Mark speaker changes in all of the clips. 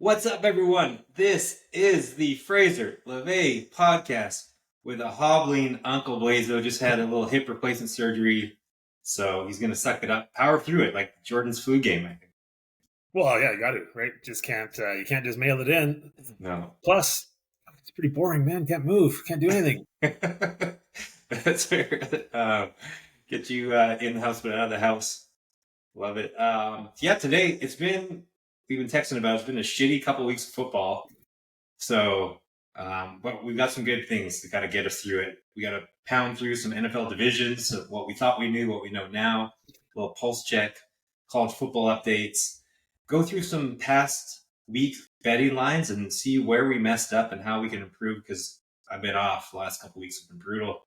Speaker 1: What's up, everyone? This is the Fraser LeVay podcast with a hobbling Uncle Blaiso. Just had a little hip replacement surgery, so he's going to suck it up, power through it like Jordan's flu game, I think.
Speaker 2: Well, yeah, you got to, right? Just can't, you can't just mail it in.
Speaker 1: No.
Speaker 2: Plus, it's pretty boring, man. Can't move, can't do anything.
Speaker 1: That's fair. Get you in the house, but out of the house. Love it. Today we've been texting about, it's been a shitty couple weeks of football. So, but we've got some good things to kind of get us through it. We got to pound through some NFL divisions of what we thought we knew, what we know now, a little pulse check, college football updates, go through some past week betting lines and see where we messed up and how we can improve, because I've been off. The last couple weeks have been brutal.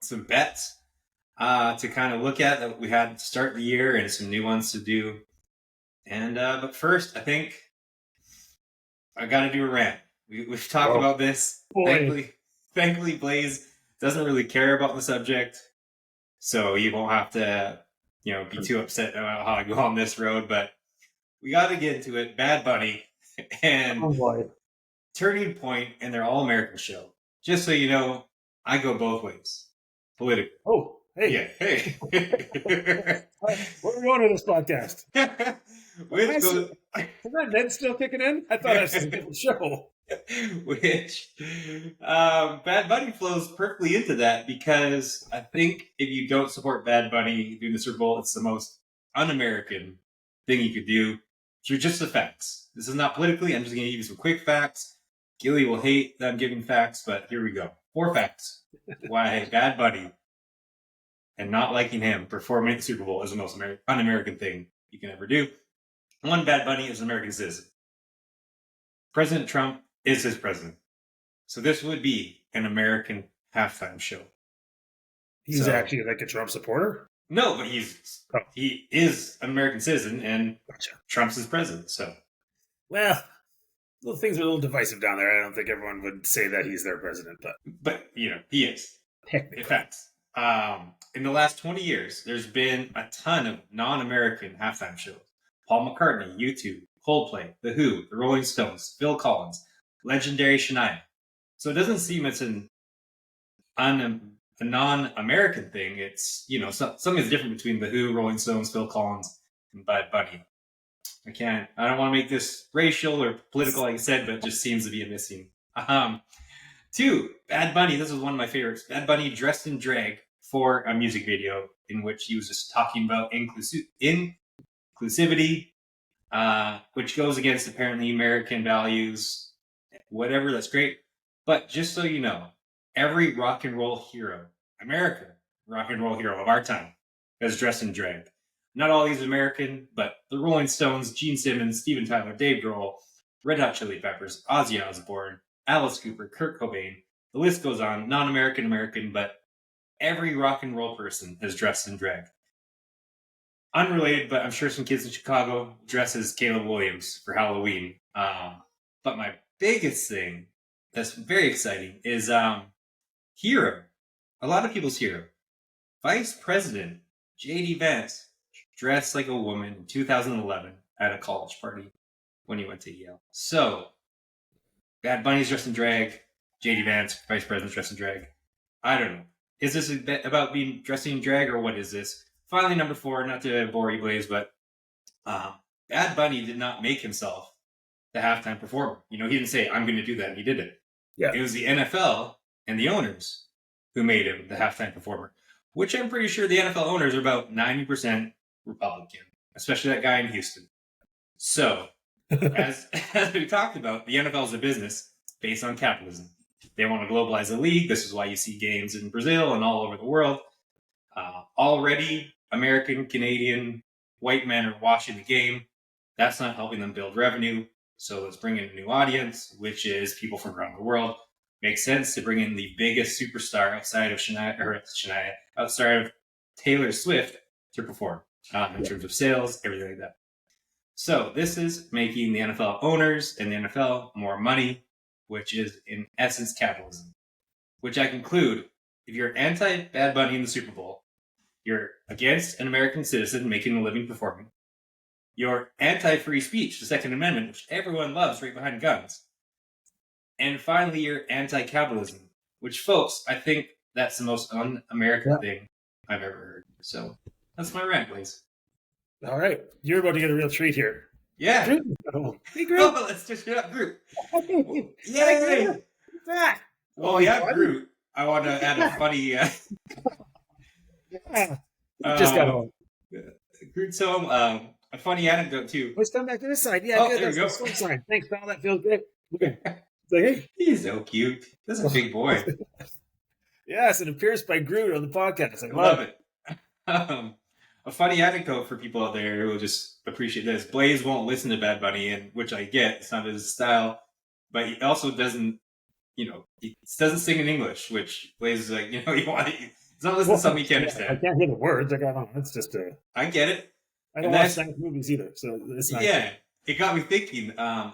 Speaker 1: Some bets to kind of look at that we had to start the year and some new ones to do. And but first, I think I got to do a rant. We've talked about this. Thankfully, Blaze doesn't really care about the subject, so you won't have to, be too upset about how I go on this road. But we got to get into it. Bad Bunny and Turning Point and their All-American show. Just so you know, I go both ways politically.
Speaker 2: Oh, hey.
Speaker 1: Yeah, hey.
Speaker 2: Where are we going to this podcast? Is that Ned still kicking in? I thought that was a different show.
Speaker 1: Bad Bunny flows perfectly into that, because I think if you don't support Bad Bunny during the Super Bowl, it's the most un-American thing you could do through just the facts. This is not politically. I'm just going to give you some quick facts. Gilly will hate that I'm giving facts, but here we go. 4 facts why Bad Bunny and not liking him performing at the Super Bowl is the most un-American thing you can ever do. 1, Bad Bunny is an American citizen. President Trump is his president. So this would be an American halftime show.
Speaker 2: He's actually like a Trump supporter?
Speaker 1: No, but he is an American citizen, and Trump's his president. So,
Speaker 2: well, things are a little divisive down there. I don't think everyone would say that he's their president,
Speaker 1: but he is. In fact, in the last 20 years, there's been a ton of non-American halftime shows. Paul McCartney, U2, Coldplay, The Who, The Rolling Stones, Phil Collins, legendary Shania. So it doesn't seem it's a non-American thing. It's, something's different between The Who, Rolling Stones, Phil Collins, and Bad Bunny. I don't want to make this racial or political, like I said, but it just seems to be a missing. 2, Bad Bunny. This is one of my favorites. Bad Bunny dressed in drag for a music video in which he was just talking about inclusivity, which goes against apparently American values, whatever, that's great. But just so you know, every rock and roll hero, American rock and roll hero of our time, is dressed in drag. Not all these American, but the Rolling Stones, Gene Simmons, Steven Tyler, Dave Grohl, Red Hot Chili Peppers, Ozzy Osbourne, Alice Cooper, Kurt Cobain. The list goes on. Non-American, American, but every rock and roll person is dressed in drag. Unrelated, but I'm sure some kids in Chicago dress as Caleb Williams for Halloween. But my biggest thing that's very exciting is hero. A lot of people's hero. Vice President J.D. Vance dressed like a woman in 2011 at a college party when he went to Yale. So, Bad Bunny's dressed in drag. J.D. Vance, Vice President's dressed in drag. I don't know. Is this about being dressing in drag, or what is this? Finally, number 4, not to bore you, Blaze, but Bad Bunny did not make himself the halftime performer. He didn't say, I'm going to do that, and he did it.
Speaker 2: Yeah.
Speaker 1: It was the NFL and the owners who made him the halftime performer, which I'm pretty sure the NFL owners are about 90% Republican, especially that guy in Houston. So, as we talked about, the NFL is a business based on capitalism. They want to globalize the league. This is why you see games in Brazil and all over the world. Already, American, Canadian, white men are watching the game. That's not helping them build revenue. So let's bring in a new audience, which is people from around the world. Makes sense to bring in the biggest superstar outside of Taylor Swift to perform in terms of sales, everything like that. So this is making the NFL owners and the NFL more money, which is in essence capitalism, which I conclude, if you're anti-Bad Bunny in the Super Bowl, you're against an American citizen making a living performing, You're anti-free speech, the Second Amendment, which everyone loves right behind guns. And finally, you're anti-capitalism, which, folks, I think that's the most un-American thing I've ever heard. So that's my rant, please.
Speaker 2: All right. You're about to get a real treat here.
Speaker 1: Yeah.
Speaker 2: Groot. Hey, Groot.
Speaker 1: Oh, let's just shut up, Groot.
Speaker 2: Yay. Back.
Speaker 1: Well, we have Groot. I want to add a funny...
Speaker 2: Just got home.
Speaker 1: Groot's home. A funny anecdote, too.
Speaker 2: Let's come back to this side. Yeah, good.
Speaker 1: There we go.
Speaker 2: That's the side. Thanks, pal. That feels great. Okay. It's like, hey.
Speaker 1: He's so cute. This is a big boy.
Speaker 2: Yes, an appearance by Groot on the podcast. I
Speaker 1: love it. A funny anecdote for people out there who will just appreciate this. Blaze won't listen to Bad Bunny, and which I get. It's not his style. But he also doesn't, he doesn't sing in English, which Blaze is like, he's not listening to something he can't understand.
Speaker 2: I can't hear the words. I don't know. It's just
Speaker 1: I get it.
Speaker 2: I don't watch Spanish movies either, so it's not.
Speaker 1: Yeah, it got me thinking. I'm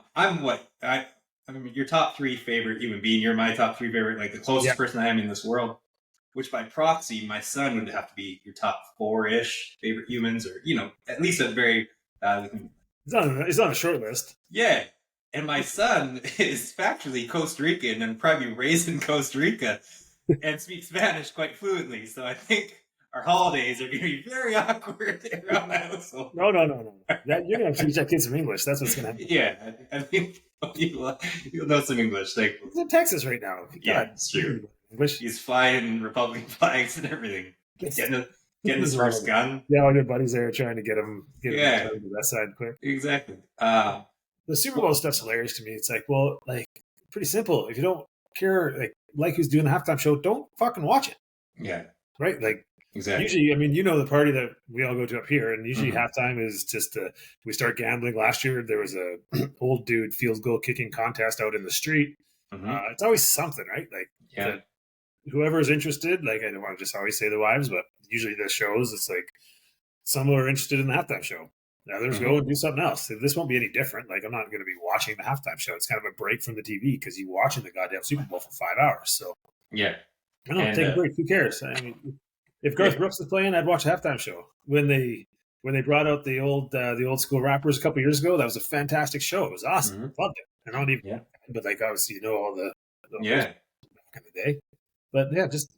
Speaker 1: your top 3 favorite human being. You're my top 3 favorite, like the closest person I am in this world. Which by proxy, my son would have to be your top 4-ish favorite humans, or at least a very.
Speaker 2: He's on a short list.
Speaker 1: Yeah, and my son is factually Costa Rican and probably raised in Costa Rica, and speaks Spanish quite fluently. So I think our holidays are going to be very awkward around my household.
Speaker 2: No. You're going to have to teach that kid some English. That's what's going to happen.
Speaker 1: Yeah, I think you'll know some English.
Speaker 2: He's in Texas right now.
Speaker 1: Yeah, it's true. English. He's flying Republican flags and everything. Getting his first gun.
Speaker 2: Yeah, all your buddies there trying to get him to the west side quick.
Speaker 1: Exactly.
Speaker 2: The Super Bowl stuff's hilarious to me. It's like, well, pretty simple. If you don't care, like who's doing the halftime show, don't fucking watch it.
Speaker 1: Yeah.
Speaker 2: Right?
Speaker 1: Exactly.
Speaker 2: Usually, the party that we all go to up here, and usually halftime is just we start gambling. Last year, there was a old dude field goal kicking contest out in the street. It's always something, right? Whoever is interested, I don't want to just always say the wives, but usually the shows, it's like some are interested in the halftime show. The others go and do something else. This won't be any different. I'm not going to be watching the halftime show. It's kind of a break from the TV because you're watching the goddamn Super Bowl for 5 hours. So
Speaker 1: yeah,
Speaker 2: I don't know, take a break. Who cares? I mean, if Garth Brooks is playing, I'd watch a halftime show. When they brought out the old school rappers a couple years ago, that was a fantastic show. It was awesome. Loved it. I don't even, but obviously all the back in the day. But yeah, just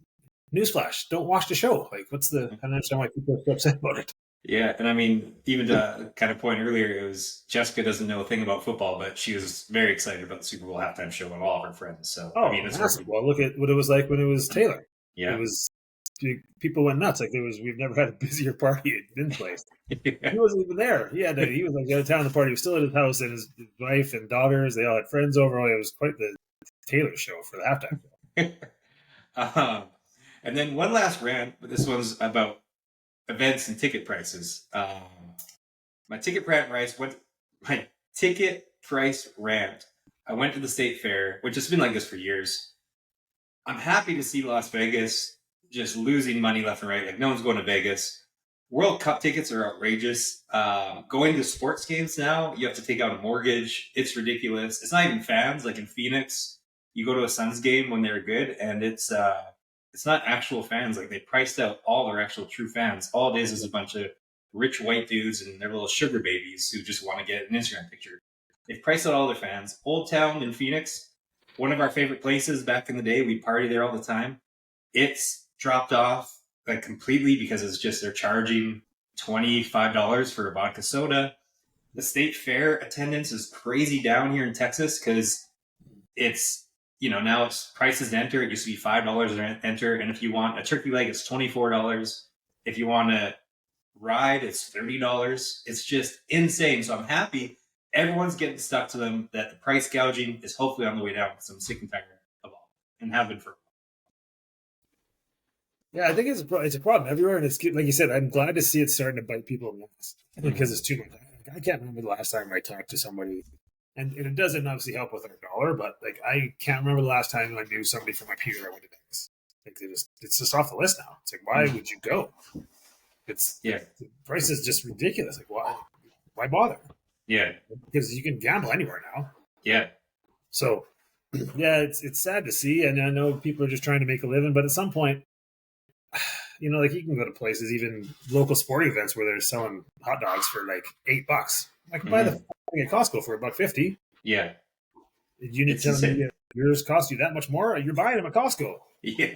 Speaker 2: newsflash: don't watch the show. I don't understand why people are so upset about it.
Speaker 1: Yeah, and I mean, even to kind of point earlier, it was Jessica doesn't know a thing about football, but she was very excited about the Super Bowl halftime show and all of her friends. So it's
Speaker 2: awesome. Well, look at what it was like when it was Taylor.
Speaker 1: Yeah,
Speaker 2: it was people went nuts. We've never had a busier party in place. He wasn't even there. He was out of town. The party was still at his house, and his wife and daughters. They all had friends over. It was quite the Taylor show for the halftime show.
Speaker 1: And then one last rant, but this one's about events and ticket prices. My ticket price rant. I went to the state fair, which has been like this for years. I'm happy to see Las Vegas just losing money left and right. No one's going to Vegas. World Cup tickets are outrageous. Going to sports games now, you have to take out a mortgage. It's ridiculous. It's not even fans. In Phoenix, you go to a Suns game when they're good, and it's not actual fans. They priced out all their actual true fans. All it is a bunch of rich white dudes and their little sugar babies who just want to get an Instagram picture. They've priced out all their fans. Old Town in Phoenix, one of our favorite places back in the day. We party there all the time. It's dropped off completely because it's just they're charging $25 for a vodka soda. The state fair attendance is crazy down here in Texas because it's now it's prices to enter. It used to be $5 to enter, and if you want a turkey leg, it's $24. If you want to ride, it's $30. It's just insane. So I'm happy everyone's getting stuck to them. That the price gouging is hopefully on the way down because I'm sick and tired of all and have been for a while.
Speaker 2: Yeah, I think it's a problem everywhere, and it's like you said. I'm glad to see it starting to bite people in the ass because it's too much. I can't remember the last time I talked to somebody. And it doesn't obviously help with our dollar, but I can't remember the last time I knew somebody from my peer that went to Vegas. It's just off the list now. It's why would you go? The price is just ridiculous. Why bother?
Speaker 1: Yeah,
Speaker 2: because you can gamble anywhere now.
Speaker 1: Yeah.
Speaker 2: So, yeah, it's sad to see, and I know people are just trying to make a living, but at some point, like you can go to places, even local sporting events where they're selling hot dogs for like $8. I can buy the thing at Costco for $1.50.
Speaker 1: Yeah.
Speaker 2: You
Speaker 1: It's
Speaker 2: telling me
Speaker 1: insane.
Speaker 2: yours cost you that much more? You're buying them at Costco.
Speaker 1: Yeah.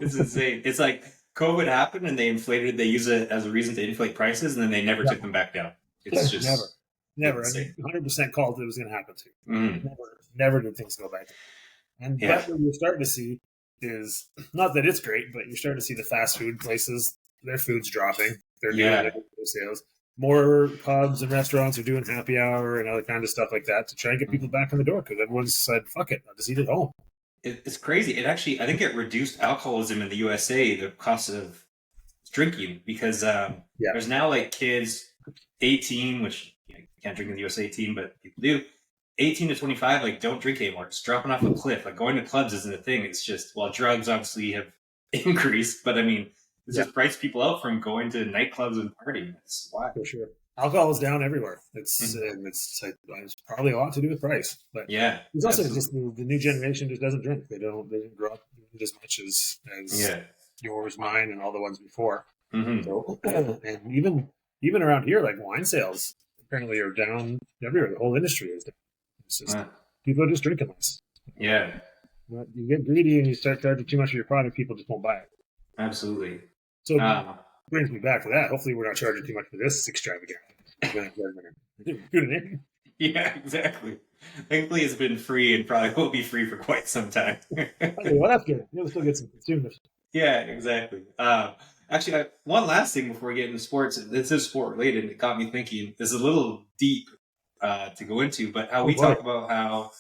Speaker 1: It's insane. It's like COVID happened and they use it as a reason to inflate prices and then they never
Speaker 2: Yeah.
Speaker 1: took them back down. It's
Speaker 2: Never.
Speaker 1: insane.
Speaker 2: And 100% called it was going to happen to you.
Speaker 1: Mm.
Speaker 2: Never did things go back.
Speaker 1: Yeah.
Speaker 2: But what you're starting to see is not that it's great, but you're starting to see the fast food places, their food's dropping. They're doing
Speaker 1: Yeah.
Speaker 2: their sales. More pubs and restaurants are doing happy hour and other kind of stuff like that to try and get people back in the door because everyone's said, fuck it, I'll just eat at home.
Speaker 1: It's crazy. It actually, I think it reduced alcoholism in the USA, the cost of drinking, because there's now like kids 18, which you can't drink in the USA 18, but people do. 18 to 25, like, don't drink anymore. It's dropping off a cliff. Like, going to clubs isn't a thing. It's just, well, drugs obviously have increased, but I mean, it's just priced people out from going to nightclubs and partying. It's wild.
Speaker 2: For sure. Alcohol is down everywhere. It's probably a lot to do with price, but
Speaker 1: yeah,
Speaker 2: it's also just the new generation just doesn't drink. They didn't grow up as much as yours, mine, and all the ones before.
Speaker 1: Mm-hmm.
Speaker 2: So, and even around here, like wine sales apparently are down everywhere. The whole industry is down. It's just people are just drinking less.
Speaker 1: Yeah,
Speaker 2: But you get greedy and you start charging too much for your product, people just won't buy it.
Speaker 1: absolutely.
Speaker 2: So brings me back to that. Hopefully, we're not charging too much for this extravagant.
Speaker 1: Yeah, exactly. Thankfully, it's been free and probably will be free for quite some time.
Speaker 2: Well, that's good. We'll still get some consumers.
Speaker 1: Yeah, exactly. Actually, one last thing before we get into sports. This is sport related. And it got me thinking. This is a little deep to go into, but how we talk about how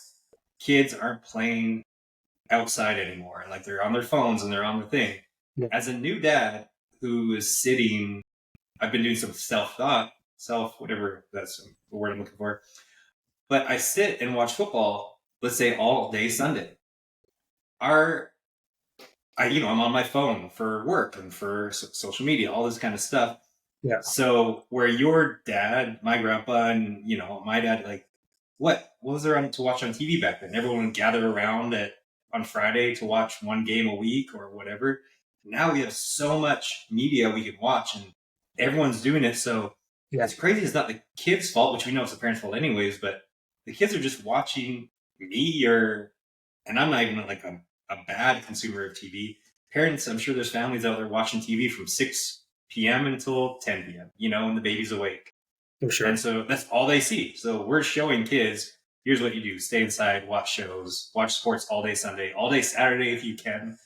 Speaker 1: kids aren't playing outside anymore, and like they're on their phones and they're on the thing. Yeah. As a new dad who is sitting, I've been doing some self-thought, whatever that's the word I'm looking for. But I sit and watch football, let's say all day Sunday. I'm on my phone for work and for social media, all this kind of stuff. Yeah. So where your dad, my grandpa, and my dad, like, what was there to watch on TV back then? Everyone would gather around on Friday to watch one game a week or whatever. Now we have so much media we can watch, and everyone's doing it. So it's crazy. It's not the kids' fault, which we know it's the parents' fault anyways, but the kids are just watching me and I'm not even like a bad consumer of TV. Parents, I'm sure there's families out there watching TV from 6 p.m. until 10 p.m., and the baby's awake. For sure. And so that's all they see. So we're showing kids, here's what you do. Stay inside, watch shows, watch sports all day Sunday, all day Saturday if you can.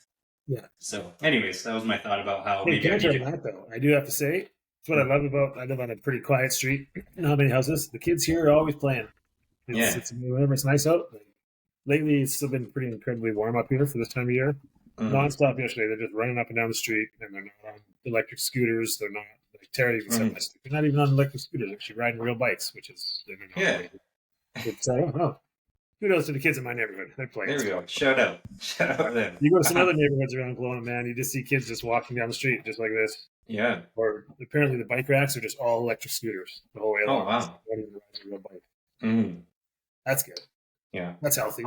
Speaker 1: Yeah. So anyways, that was my thought about how maybe
Speaker 2: I do have to say, it's what I love about, I live on a pretty quiet street. Not many houses. The kids here are always playing. Whenever it's nice out. Lately, it's still been pretty incredibly warm up here for this time of year. Nonstop yesterday. They're just running up and down the street, and they're not on electric scooters. They're not, like Terry even said this. They're not even on electric scooters. They're actually riding real bikes, which is, it's, I don't know. Kudos to the kids in my neighborhood. They're playing.
Speaker 1: There we go. Shout out to them.
Speaker 2: You go to some other neighborhoods around Kelowna, man, you just see kids just walking down the street just like this.
Speaker 1: Yeah. Or
Speaker 2: apparently the bike racks are just all electric scooters the whole way along.
Speaker 1: Oh, wow.
Speaker 2: They don't even ride a real bike. That's good. Yeah. That's healthy.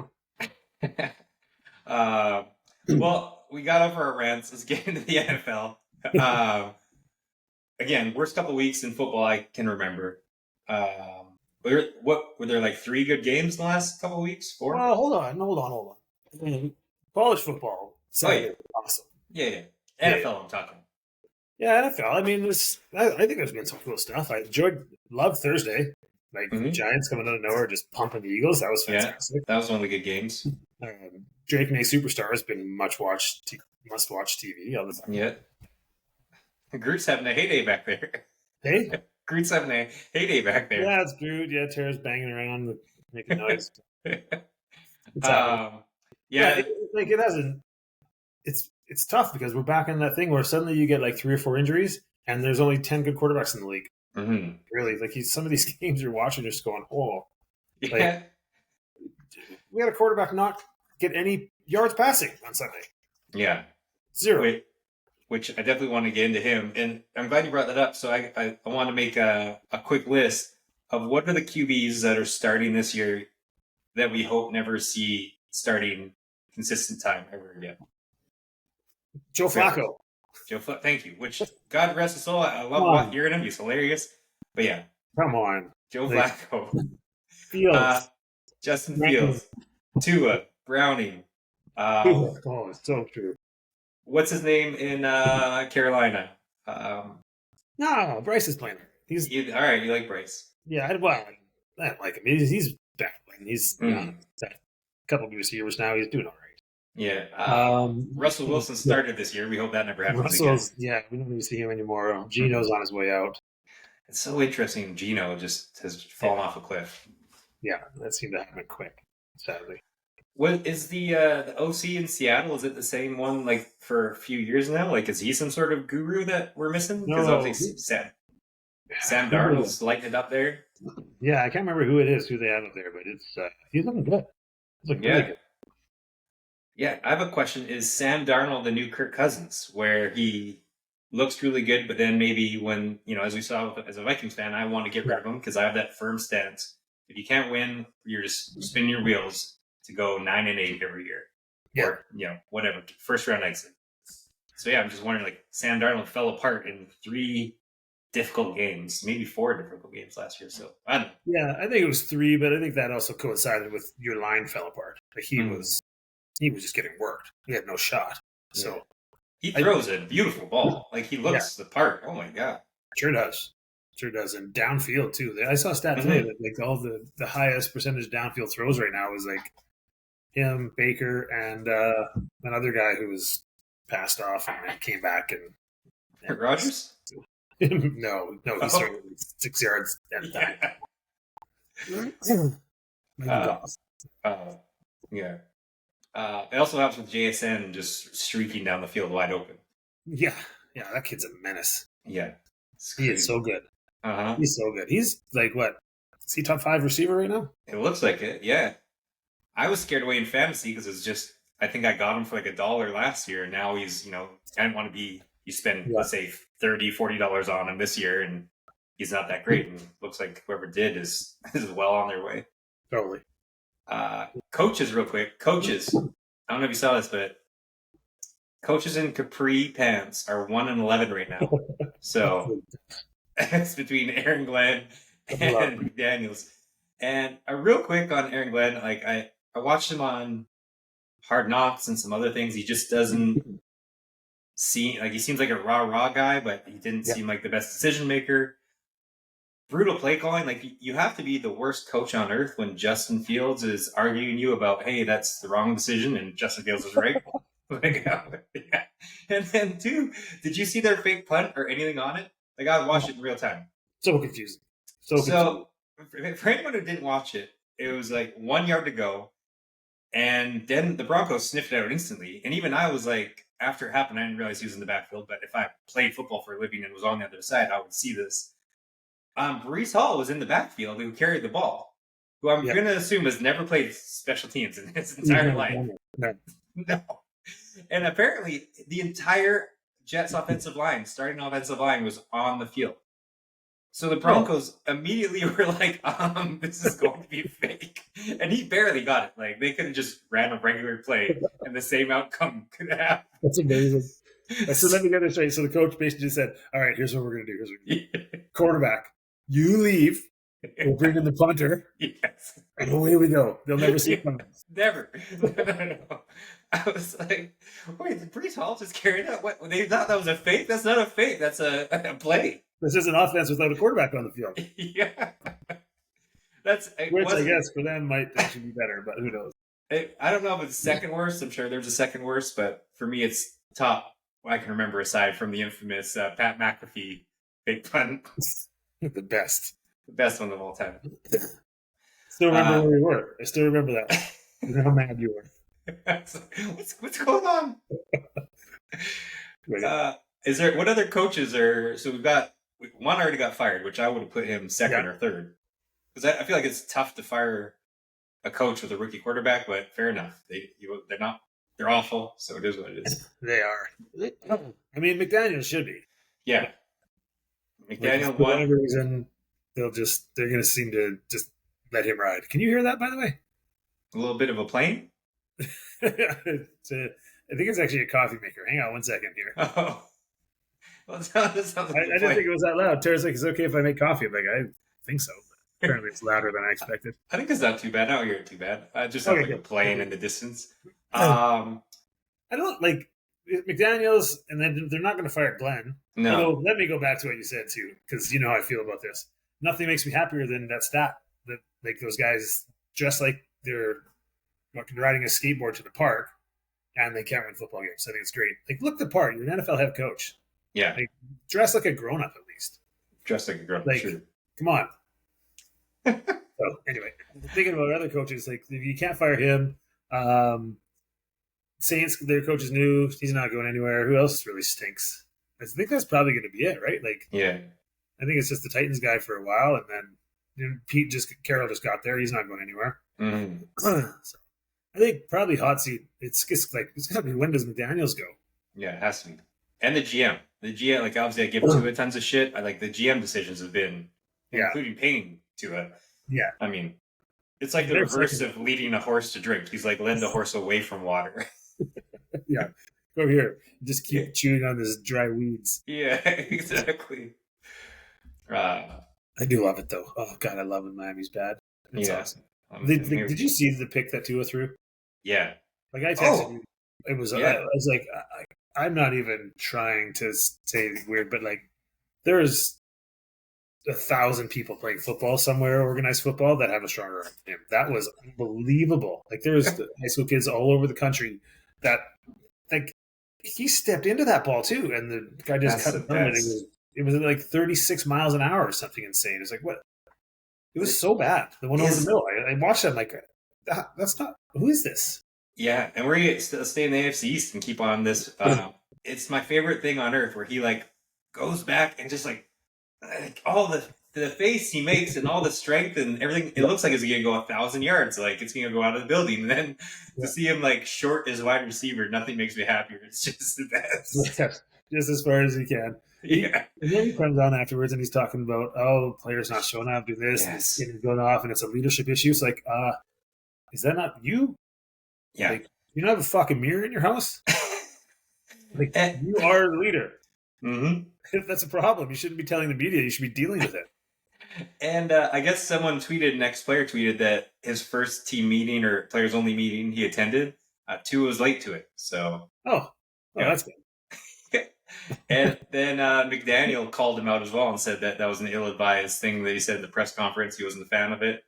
Speaker 1: Well, we got over our rants. Let's get into the NFL. Again, worst couple of weeks in football I can remember. Were there like 3 good games in the last couple of weeks? 4?
Speaker 2: Oh, hold on. I mean, college football. Awesome.
Speaker 1: Yeah. NFL, I'm talking.
Speaker 2: Yeah, NFL. I mean, I think there's been some cool stuff. Loved Thursday. Like the Giants coming out of nowhere, just pumping the Eagles. That was fantastic.
Speaker 1: That was one of the good games.
Speaker 2: Drake May Superstar has been must-watch TV all the time.
Speaker 1: Yeah. Groot's having a heyday back there.
Speaker 2: Hey?
Speaker 1: Groot's having a heyday back there.
Speaker 2: Yeah, it's Groot. Yeah, Tara's banging around, making noise.
Speaker 1: It
Speaker 2: hasn't. It's tough because we're back in that thing where suddenly you get like 3 or 4 injuries, and there's only 10 good quarterbacks in the league. Mm-hmm. Really, like some of these games you're watching, you're just going, oh. Like, we had a quarterback not get any yards passing on Sunday.
Speaker 1: Yeah.
Speaker 2: 0.
Speaker 1: Which I definitely want to get into him. And I'm glad you brought that up. So I want to make a quick list of what are the QBs that are starting this year that we hope never see starting consistent time ever again.
Speaker 2: Joe Flacco.
Speaker 1: Thank you. Which, God rest his soul, I
Speaker 2: Come
Speaker 1: love
Speaker 2: on.
Speaker 1: hearing him. He's hilarious. But yeah,
Speaker 2: Come on.
Speaker 1: Joe
Speaker 2: Like,
Speaker 1: Flacco,
Speaker 2: Fields.
Speaker 1: Justin
Speaker 2: Man.
Speaker 1: Fields, Tua, Browning.
Speaker 2: Oh, it's so true.
Speaker 1: What's his name in Carolina? Um,
Speaker 2: No, Bryce is playing. He's
Speaker 1: all right. You like Bryce?
Speaker 2: yeah. Well, I don't like him. He's battling. He's
Speaker 1: Mm,
Speaker 2: had a couple of receivers now. He's doing all
Speaker 1: yeah.
Speaker 2: right.
Speaker 1: Russell Wilson
Speaker 2: Yeah,
Speaker 1: started this year. We hope that never happens again.
Speaker 2: Russell's we don't need to see him anymore.
Speaker 1: Mhm.
Speaker 2: Gino's on his way out.
Speaker 1: It's so interesting. Gino just has fallen off a cliff.
Speaker 2: Yeah, that seemed to happen quick. Sadly.
Speaker 1: What is the OC in Seattle? Is it the same one like for a few years now? Like, is he some sort of guru that we're missing? Because
Speaker 2: No,
Speaker 1: obviously Sam Darnold's lighting it up there.
Speaker 2: yeah, I can't remember who it is, who they have up there, but it's he's looking good. He's looking really
Speaker 1: Yeah,
Speaker 2: good.
Speaker 1: yeah. I have a question: is Sam Darnold the new Kirk Cousins, where he looks really good, but then maybe when as we saw as a Vikings fan, I want to get rid of him because I have that firm stance. If you can't win, you're just spinning your wheels to go 9-8 every year,
Speaker 2: Yeah.
Speaker 1: or whatever first round exit. So yeah, I'm just wondering, like, Sam Darnold fell apart in 3 difficult games, maybe 4 difficult games last year. So I don't know.
Speaker 2: Yeah, I think it was 3, but I think that also coincided with your line fell apart. Like he was just getting worked. He had no shot. So
Speaker 1: He throws a beautiful ball. Like, he looks the part. Oh my god.
Speaker 2: Sure does. Sure does. And downfield too. I saw a stat today that like all the highest percentage downfield throws right now was like him, Baker, and another guy who was passed off and then came back and
Speaker 1: Rodgers?
Speaker 2: no, he's throwing 6 yards at a time.
Speaker 1: Yeah. It also helps with JSN just streaking down the field wide open.
Speaker 2: Yeah, that kid's a menace.
Speaker 1: Yeah.
Speaker 2: He is so good.
Speaker 1: Uh-huh.
Speaker 2: He's so good. He's like, what? Is he top 5 receiver right now?
Speaker 1: It looks like it, yeah. I was scared away in fantasy because it's just, I think I got him for like $1 last year, and now he's, I didn't want to be, you spend, let's say, $30-$40 on him this year, and he's not that great, and looks like whoever did is well on their way.
Speaker 2: Totally.
Speaker 1: Coaches, real quick. Coaches. I don't know if you saw this, but coaches in capri pants are 1-11 right now. So it's between Aaron Glenn and McDaniels. And real quick on Aaron Glenn, like I watched him on Hard Knocks and some other things. He just doesn't seem like, he seems like a raw guy, but he didn't seem like the best decision maker. Brutal play calling. Like, you have to be the worst coach on earth when Justin Fields is arguing you about, hey, that's the wrong decision, and Justin Fields is right. Like, yeah. And then, too, did you see their fake punt or anything on it? Like, I watched it in real time.
Speaker 2: So confusing.
Speaker 1: So for anyone who didn't watch it, it was like 1 yard to go, and then the Broncos sniffed it out instantly. And even I was like, after it happened, I didn't realize he was in the backfield, but if I played football for a living and was on the other side, I would see this. Brees Hall was in the backfield, who carried the ball, who I'm going to assume has never played special teams in his entire life. No. And apparently, the entire Jets starting offensive line, was on the field. So the Broncos immediately were like, this is going to be fake. And he barely got it. Like, they could have just ran a regular play and the same outcome could happen.
Speaker 2: That's amazing. So let me get this straight. So the coach basically just said, all right, here's what we're going to do. Quarterback, you leave. We'll bring in the punter.
Speaker 1: Yes.
Speaker 2: And away we go. They'll never see it.
Speaker 1: Never. No. I was like, wait, did Brees Hall just carry that? What? They thought that was a fake? That's not a fake. That's a play.
Speaker 2: This is an offense without a quarterback on the field.
Speaker 1: Yeah.
Speaker 2: Which I guess for them might actually be better, but who knows?
Speaker 1: I don't know if it's second worst. I'm sure there's a second worst, but for me, it's top. I can remember, aside from the infamous Pat McAfee fake punt.
Speaker 2: The best.
Speaker 1: The best one of all time.
Speaker 2: Still remember where we were. I still remember that. I know how mad you were.
Speaker 1: What's going on? Is there, what other coaches are? So we've got one already got fired, which I would have put him second or third, because I feel like it's tough to fire a coach with a rookie quarterback. But fair enough, they're not. They're awful, so it is what it is.
Speaker 2: They are. I mean, McDaniels should be.
Speaker 1: Yeah, McDaniel.
Speaker 2: For whatever reason, they're going to seem to just let him ride. Can you hear that, by the way?
Speaker 1: A little bit of a plane.
Speaker 2: I think it's actually a coffee maker. Hang on one second here.
Speaker 1: Oh, well, that sounds like a
Speaker 2: I
Speaker 1: good
Speaker 2: didn't
Speaker 1: point.
Speaker 2: think it was that loud. Tara's like, "Is it okay if I make coffee?" I'm like, "I think so." But apparently, it's louder than I expected.
Speaker 1: I think it's not too bad. I don't hear it too bad. It just sounds
Speaker 2: Okay,
Speaker 1: like a
Speaker 2: good.
Speaker 1: plane
Speaker 2: Okay.
Speaker 1: in the distance.
Speaker 2: I
Speaker 1: Um,
Speaker 2: don't like McDaniel's, and then they're not going to fire Glenn.
Speaker 1: no,
Speaker 2: Although, let me go back to what you said too, because you know how I feel about this. Nothing makes me happier than that stat that like those guys dress like they're fucking riding a skateboard to the park, and they can't win football games. I think it's great. Like, look the part. You're an NFL head coach.
Speaker 1: yeah,
Speaker 2: Like, dress like a grown up at least.
Speaker 1: dressed like a girl.
Speaker 2: Like,
Speaker 1: Sure.
Speaker 2: come on. So anyway, thinking about other coaches, like if you can't fire him, Saints, their coach is new. He's not going anywhere. Who else really stinks? I think that's probably going to be it, right? Like,
Speaker 1: Yeah.
Speaker 2: I think it's just the Titans guy for a while, and then Carroll just got there. He's not going anywhere.
Speaker 1: Mm.
Speaker 2: So I think probably hot seat. It's got to be, when does McDaniel's go?
Speaker 1: Yeah, it has to be. And the GM. The GM, like, obviously, I give to it tons of shit. I like the GM decisions have been,
Speaker 2: Yeah.
Speaker 1: including paying to it.
Speaker 2: Yeah,
Speaker 1: I mean, it's like the
Speaker 2: They're
Speaker 1: reverse
Speaker 2: second.
Speaker 1: of leading a horse to drink. He's like, lend a horse away from water.
Speaker 2: Yeah. Go here. Just keep
Speaker 1: Yeah.
Speaker 2: chewing on this dry weeds.
Speaker 1: Yeah, exactly.
Speaker 2: I do love it though. Oh god, I love when Miami's bad. It's
Speaker 1: Yeah.
Speaker 2: awesome. Did you see the pick that Tua threw?
Speaker 1: Yeah.
Speaker 2: Like I texted
Speaker 1: Oh,
Speaker 2: you. It was.
Speaker 1: yeah.
Speaker 2: I was like, I'm not even trying to say weird, but like, there's 1,000 people playing football somewhere, organized football, that have a stronger arm than him. That was unbelievable. Like there's high school kids all over the country that like he stepped into that ball too, and the guy just
Speaker 1: That's
Speaker 2: cut
Speaker 1: the
Speaker 2: it down, and
Speaker 1: best.
Speaker 2: it was like 36 miles an hour or something insane. It was like what? It was so bad. The one over the
Speaker 1: His,
Speaker 2: middle. I watched that. I'm like, that's not. Who is this?
Speaker 1: yeah, and we're gonna stay in the AFC East and keep on this. It's my favorite thing on earth where he like goes back and just like all the face he makes and all the strength and everything. It looks like it's gonna go 1,000 yards. Like it's gonna go out of the building. And then
Speaker 2: Yeah.
Speaker 1: to see him like short as wide receiver, nothing makes me happier. It's just the best.
Speaker 2: Just as far as he can.
Speaker 1: Yeah.
Speaker 2: And then he comes on afterwards and he's talking about, oh, players not showing up, do this,
Speaker 1: Yes.
Speaker 2: and he's going off, and it's a leadership issue. It's like, is that not you?
Speaker 1: Yeah.
Speaker 2: Like, you don't have a fucking mirror in your house? Like,
Speaker 1: Eh.
Speaker 2: you are the leader.
Speaker 1: Mm-hmm.
Speaker 2: If that's a problem, you shouldn't be telling the media. You should be dealing with it.
Speaker 1: And I guess someone tweeted, next player tweeted that his first team meeting or players only meeting he attended, Tua was late to it. So,
Speaker 2: Oh,
Speaker 1: yeah.
Speaker 2: that's good.
Speaker 1: And then McDaniel called him out as well and said that that was an ill-advised thing that he said in the press conference. He wasn't a fan of it.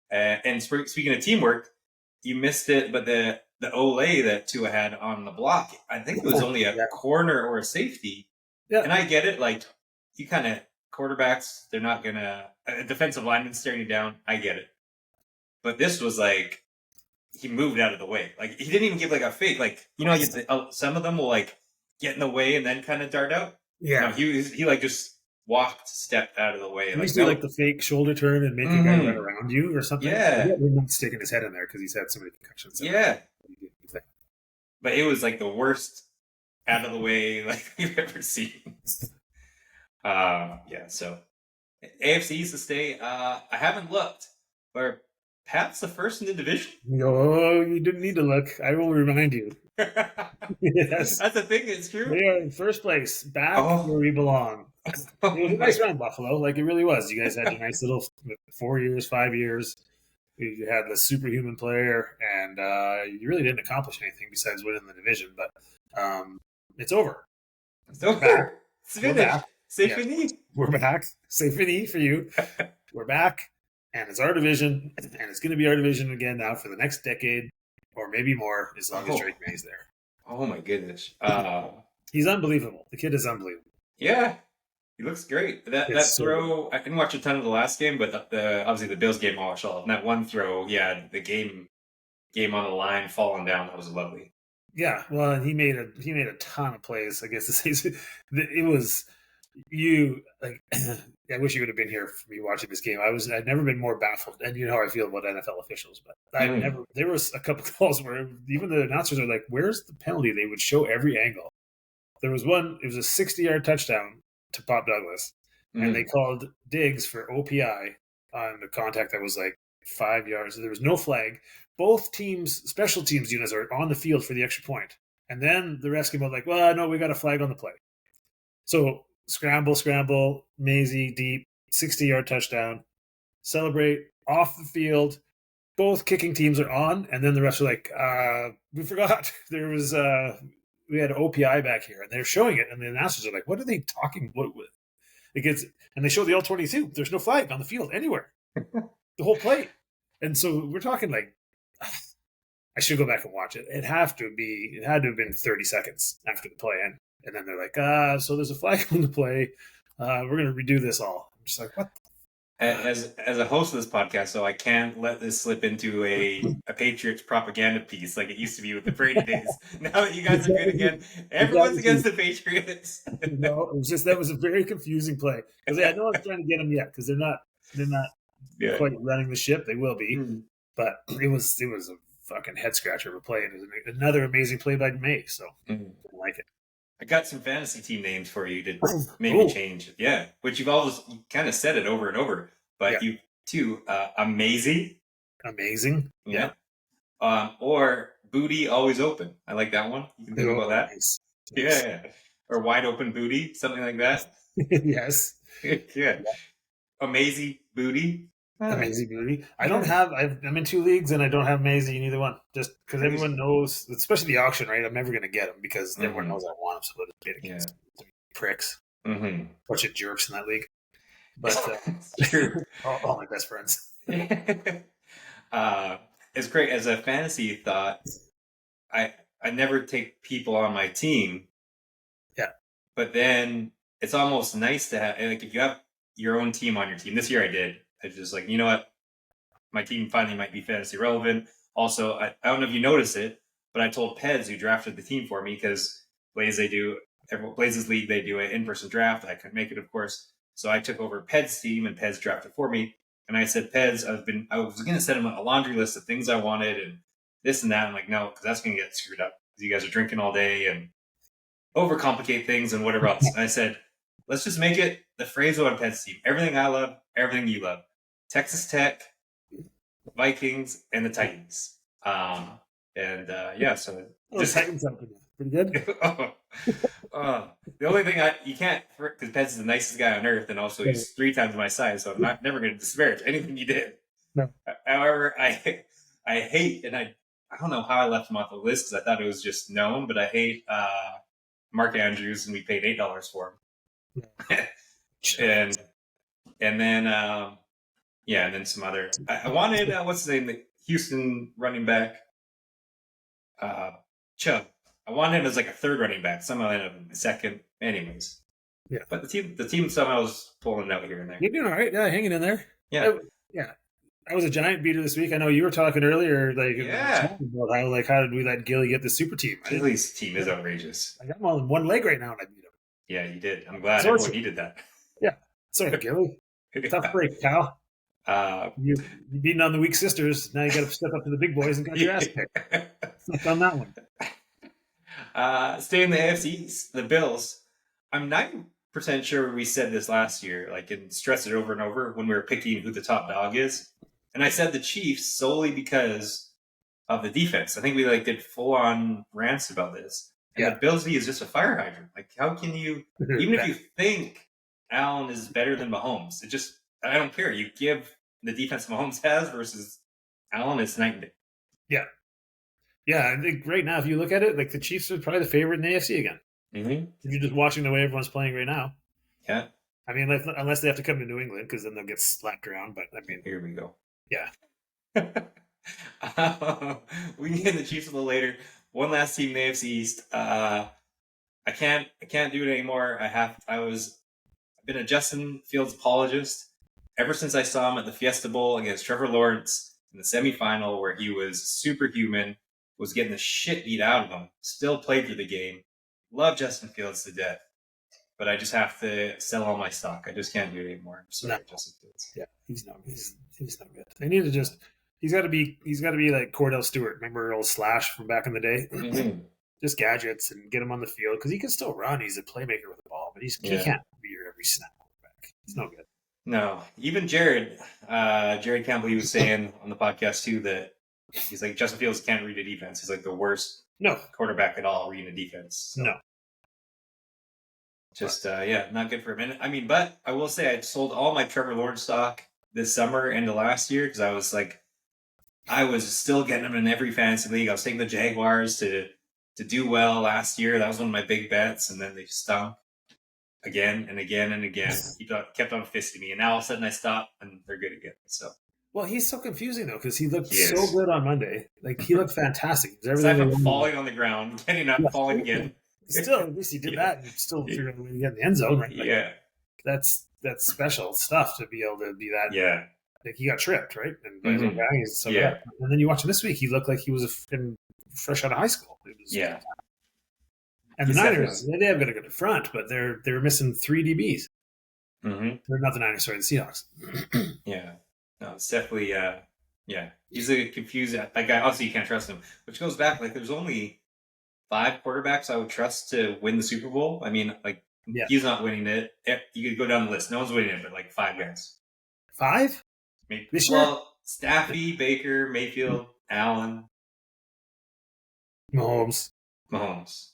Speaker 1: And speaking of teamwork, you missed it, but the Olay that Tua had on the block, I think it was only a
Speaker 2: Yeah.
Speaker 1: corner or a safety.
Speaker 2: Yeah.
Speaker 1: And I get it. Like, you kind of, quarterbacks, they're not going to, a defensive lineman staring you down, I get it. But this was like, he moved out of the way. Like, he didn't even give like a fake. Like, you know, some of them will like get in the way and then kind of dart out.
Speaker 2: Yeah.
Speaker 1: No, he like just stepped out of the way.
Speaker 2: He
Speaker 1: Like,
Speaker 2: used to do like the fake shoulder turn and make a guy run around you or something.
Speaker 1: Yeah.
Speaker 2: We're not sticking his head in there because he's had so many concussions.
Speaker 1: Yeah. But it was like the worst out of the way like we've ever seen. Yeah, so AFC East to stay. I haven't looked, but Pat's the first in the division.
Speaker 2: Oh, you didn't need to look. I will remind you. Yes.
Speaker 1: That's the thing, it's true.
Speaker 2: We are in first place, back where we belong. It was a nice round, Buffalo. Like, it really was. You guys had a nice little 4 years, 5 years. You had the superhuman player, and you really didn't accomplish anything besides winning the division. But it's over.
Speaker 1: It's over.
Speaker 2: Back.
Speaker 1: It's
Speaker 2: We're
Speaker 1: finished.
Speaker 2: back.
Speaker 1: C'est
Speaker 2: Yeah.
Speaker 1: fini.
Speaker 2: We're back. C'est fini for you. We're back, and it's our division, and it's going to be our division again now for the next decade, or maybe more, as long as Drake May's there.
Speaker 1: Oh my goodness.
Speaker 2: He's unbelievable. The kid is unbelievable.
Speaker 1: Yeah. He looks great. That
Speaker 2: It's
Speaker 1: throw, I didn't watch a ton of the last game, but the obviously the Bills game I watched all. And that one throw, yeah, the game on the line, falling down, that was lovely.
Speaker 2: Yeah, well, and he made a ton of plays. I guess to say it was you. Like, I wish you would have been here for me watching this game. I'd never been more baffled, and you know how I feel about NFL officials. But I've never. There was a couple calls where even the announcers are like, "Where's the penalty?" They would show every angle. There was one. It was a 60-yard touchdown to Pop Douglas, and they called Diggs for OPI on the contact that was like 5 yards. There was no flag. Both teams, special teams units, are on the field for the extra point. And then the rest came out like, well, no, we got a flag on the play. So scramble, Maisie deep, 60-yard touchdown, celebrate off the field. Both kicking teams are on, and then the rest are like, we forgot there was we had OPI back here, and they're showing it, and the announcers are like, what are they talking about? It gets, and they show the All-22. There's no flag on the field anywhere, the whole play, and so we're talking like, I should go back and watch it. It had to have been 30 seconds after the play, and then they're like, so there's a flag on the play. We're gonna redo this all. I'm just like, what?
Speaker 1: As a host of this podcast, so I can't let this slip into a Patriots propaganda piece like it used to be with the Brady days. Now that you guys are good again, everyone's against the Patriots.
Speaker 2: No, it was just that was a very confusing play because I know I was trying to get them yet because they're not quite running the ship. They will be, but it was a fucking head scratcher of a play, and it was another amazing play by May. So I like it.
Speaker 1: I got some fantasy team names for you to maybe change. Yeah, which you kind of said it over and over, but you too, amazing.
Speaker 2: Yeah.
Speaker 1: Or booty always open. I like that one. You can think about that. Nice. Yeah. Or wide open booty, something like that.
Speaker 2: Yes.
Speaker 1: Yeah. Amazing booty.
Speaker 2: Amazing booty. I'm in 2 leagues and I don't have Maisie in either one. Just because everyone knows, especially the auction, right? I'm never going to get them because everyone knows I want them. So they'll just bid against pricks. Bunch of jerks in that league. But
Speaker 1: true.
Speaker 2: all my best friends.
Speaker 1: It's great as a fantasy thought. I never take people on my team.
Speaker 2: Yeah.
Speaker 1: But then it's almost nice to have, like, if you have your own team on your team. This year I did. I was just like, you know what? My team finally might be fantasy relevant. Also, I don't know if you noticed it, but I told Peds, who drafted the team for me, because Blaze's league, they do an in-person draft. I couldn't make it, of course. So I took over Peds' team, and Peds drafted for me. And I said, Peds, I was going to send him a laundry list of things I wanted and this and that. I'm like, no, because that's going to get screwed up. Because you guys are drinking all day and overcomplicate things and whatever else. And I said, let's just make it the Fraser and Peds team. Everything I love, everything you love. Texas Tech, Vikings, and the Titans. So
Speaker 2: the Titans are pretty good.
Speaker 1: The only thing you can't, because Peds is the nicest guy on earth, and also he's 3 times my size, so I'm never going to disparage anything you did.
Speaker 2: No.
Speaker 1: However, I hate, and I don't know how I left him off the list because I thought it was just known, but I hate Mark Andrews, and we paid $8 for him. and then and then some other. I wanted what's his name, the Houston running back, Chubb. I wanted him as like a 3rd running back. Somehow ended up in the 2nd. Anyways,
Speaker 2: yeah.
Speaker 1: But the team somehow was pulling it out here and there.
Speaker 2: You're doing all right. Yeah, hanging in there.
Speaker 1: Yeah.
Speaker 2: I was a giant beater this week. I know you were talking earlier, about how did we let Gilly get the super team?
Speaker 1: Gilly's team is outrageous.
Speaker 2: I got him on one leg right now, and I beat him.
Speaker 1: Yeah, you did. I'm glad everyone needed that.
Speaker 2: Yeah. Sorry, Gilly. Tough break, pal. You beating on the weak sisters. Now you got to step up to the big boys and got your ass kicked. On that one.
Speaker 1: Stay in the AFC East, the Bills. I'm 90% sure we said this last year, and stressed it over and over when we were picking who the top dog is. And I said the Chiefs solely because of the defense. I think we did full-on rants about this. And the Bills D is just a fire hydrant. How can you, even if you think Allen is better than Mahomes, I don't care. You give the defense Mahomes has versus Allen, it's night and day. Yeah.
Speaker 2: Yeah, I think right now, if you look at it, the Chiefs are probably the favorite in the AFC again.
Speaker 1: Mm-hmm.
Speaker 2: If you're just watching the way everyone's playing right now.
Speaker 1: Yeah.
Speaker 2: I mean, unless they have to come to New England, because then they'll get slapped around. But,
Speaker 1: here we go.
Speaker 2: Yeah.
Speaker 1: We can get the Chiefs a little later. One last team in the AFC East. I can't do it anymore. I've been a Justin Fields apologist ever since I saw him at the Fiesta Bowl against Trevor Lawrence in the semifinal, where he was superhuman, was getting the shit beat out of him, still played through the game. Love Justin Fields to death, but I just have to sell all my stock. I just can't do it anymore. I'm sorry, Justin Fields.
Speaker 2: Yeah, he's not good. They need to he's got to be like Cordell Stewart. Remember old Slash from back in the day?
Speaker 1: Mm-hmm.
Speaker 2: Just gadgets and get him on the field because he can still run. He's a playmaker with the ball, but he can't be your every snap quarterback. He's no good.
Speaker 1: No, even Jared Campbell, he was saying on the podcast too that he's like, Justin Fields can't read a defense. He's the worst
Speaker 2: No,
Speaker 1: quarterback at all reading a defense. So.
Speaker 2: no.
Speaker 1: Just not good for a minute. I mean, but I will say I sold all my Trevor Lawrence stock this summer and the last year because I was still getting them in every fantasy league. I was taking the Jaguars to do well last year. That was one of my big bets, and then they stunk again and again and again. He kept on fisting me, and now all of a sudden I stopped, and they're good again. So.
Speaker 2: Well, he's so confusing though because he looked so good on Monday. Like he looked fantastic.
Speaker 1: Aside from falling on the ground, getting up, falling again.
Speaker 2: Still, at least he did that and still figured out a way to get in the end zone, right? Like,
Speaker 1: yeah.
Speaker 2: That's special stuff to be able to be that.
Speaker 1: Yeah.
Speaker 2: Like he got tripped, right? And by his own guy, he's so
Speaker 1: yeah.
Speaker 2: good. And then you watch him this week, he looked like he was fresh out of high school.
Speaker 1: Yeah.
Speaker 2: And the Niners, they have got a good front, but they're missing 3 DBs.
Speaker 1: Mm-hmm.
Speaker 2: They're not the Niners, sorry, the Seahawks.
Speaker 1: Yeah. No, it's definitely, he's a confused, that guy, obviously you can't trust him, which goes back, like, there's only 5 quarterbacks I would trust to win the Super Bowl. I mean, like, he's not winning it. You could go down the list. No one's winning it, but, like, 5 guys.
Speaker 2: 5?
Speaker 1: Maybe.
Speaker 2: This year?
Speaker 1: Well, Staffy, Baker, Mayfield, Allen.
Speaker 2: Mahomes.